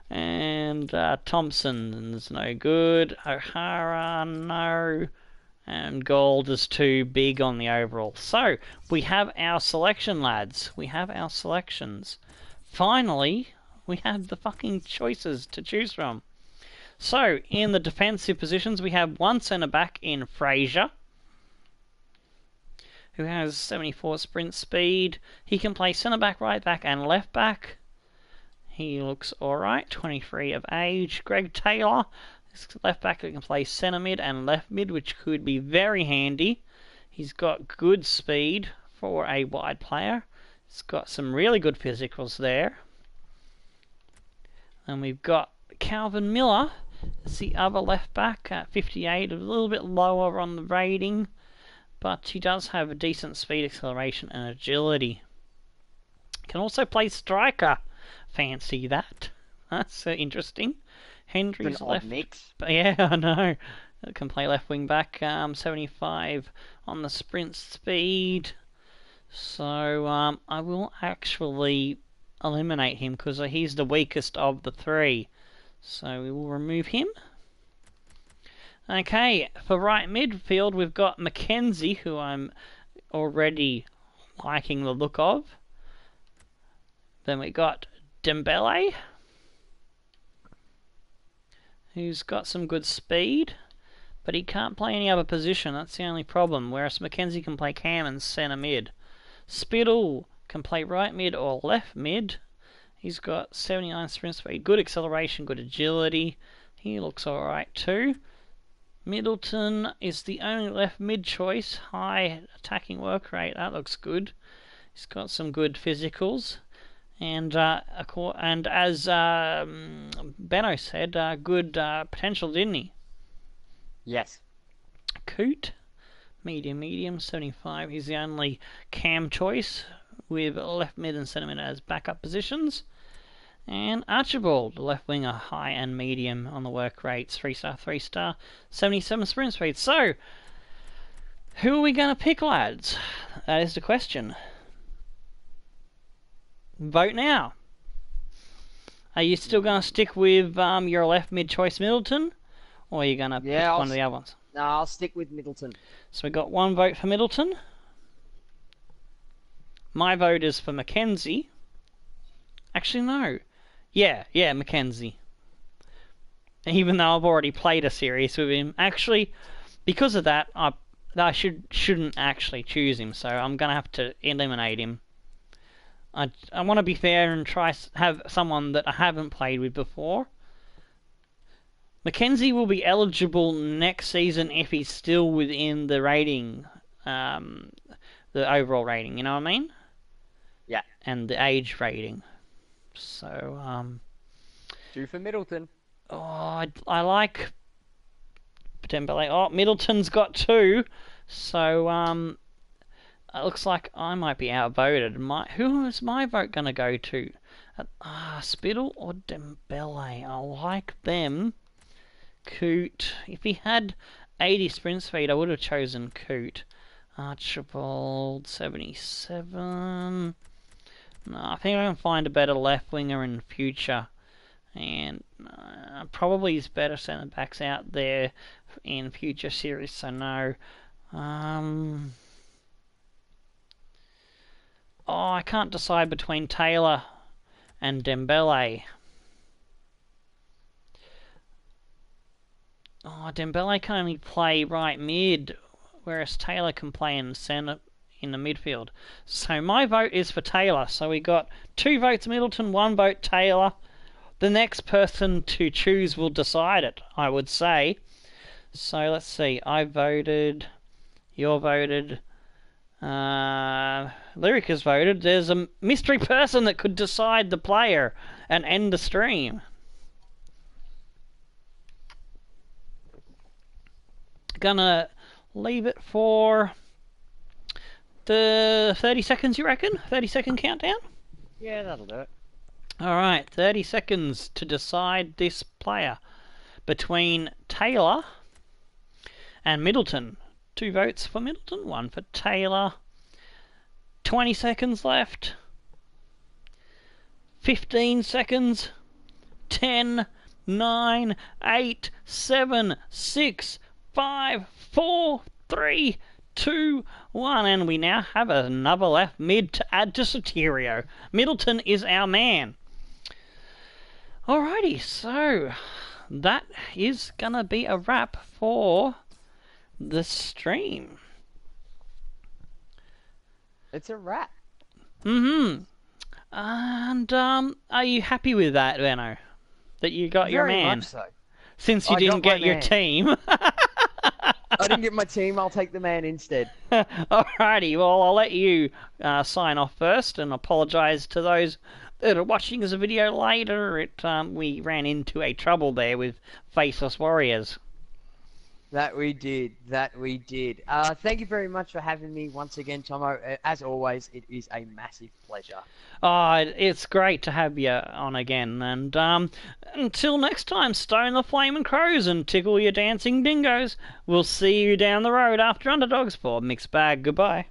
And Thompson's no good. O'Hara, no. And gold is too big on the overall. So, we have our selection, lads. We have our selections. Finally, we have the fucking choices to choose from. So, in the defensive positions, we have one centre-back in Fraser, who has 74 sprint speed. He can play centre-back, right-back, and left-back. He looks alright, 23 of age. Greg Taylor, left back who can play centre mid and left mid, which could be very handy. He's got good speed for a wide player. He's got some really good physicals there. And we've got Calvin Miller as the other left back at 58, a little bit lower on the rating, but he does have a decent speed, acceleration and agility. Can also play striker. Fancy that. That's interesting. Hendry's left mix. But yeah, I know. Can play left wing back. 75 on the sprint speed. So I will actually eliminate him because he's the weakest of the three. So we will remove him. Okay, for right midfield we've got Mackenzie, who I'm already liking the look of. Then we got Dembele, who's got some good speed, but he can't play any other position. That's the only problem, whereas Mackenzie can play cam and centre mid. Spittle can play right mid or left mid. He's got 79 sprint speed, good acceleration, good agility. He looks alright too. Middleton is the only left mid choice, high attacking work rate, that looks good. He's got some good physicals. And as Benno said, good potential, didn't he? Yes. Coot, medium, 75. He's the only cam choice with left mid and centre mid as backup positions. And Archibald, left winger, high and medium on the work rates, 3-star, 3-star, 77 sprint speed. So, who are we going to pick, lads? That is the question. Vote now. Are you still going to stick with your left mid choice Middleton? Or are you going to pick one of the other ones? No, I'll stick with Middleton. So we got one vote for Middleton. My vote is for Mackenzie. Actually, no. Yeah, Mackenzie. Even though I've already played a series with him. Actually, because of that, I shouldn't actually choose him, so I'm going to have to eliminate him. I want to be fair and try have someone that I haven't played with before. Mackenzie will be eligible next season if he's still within the rating, the overall rating, you know what I mean? Yeah. And the age rating. So, Two for Middleton. Oh, I like Dembele. Oh, Middleton's got 2. So, it looks like I might be outvoted. Who is my vote going to go to? Spittle or Dembele? I like them. Coot. If he had 80 sprint speed, I would have chosen Coot. Archibald, 77. No, I think I can find a better left winger in the future. And probably there's better centre backs out there in future series, so no. I can't decide between Taylor and Dembele. Dembele can only play right mid, whereas Taylor can play in the centre, in the midfield. So my vote is for Taylor. So we got 2 votes Middleton, 1 vote Taylor. The next person to choose will decide it, I would say. So let's see. I voted. You're voted. Lyric has voted. There's a mystery person that could decide the player and end the stream. Gonna leave it for the 30 seconds, you reckon? 30-second countdown? Yeah, that'll do it. Alright, 30 seconds to decide this player between Taylor and Middleton. 2 votes for Middleton, 1 for Taylor. 20 seconds left. 15 seconds. 10, 9, 8, 7, 6, 5, 4, 3, 2, 1. And we now have another left mid to add to Soterio. Middleton is our man. Alrighty, so that is gonna be a wrap for the stream. It's a wrap. And are you happy with that, Benno? That you got your Very man? much so. Since you didn't get your team. I didn't get my team, I'll take the man instead. Alrighty, well, I'll let you sign off first and apologise to those that are watching this video later. We ran into a trouble there with Faceless Warriors. That we did. Thank you very much for having me once again, Tomo. As always, it is a massive pleasure. It's great to have you on again. And until next time, stone the flaming crows and tickle your dancing dingoes. We'll see you down the road after Underdogs for Mixed Bag. Goodbye.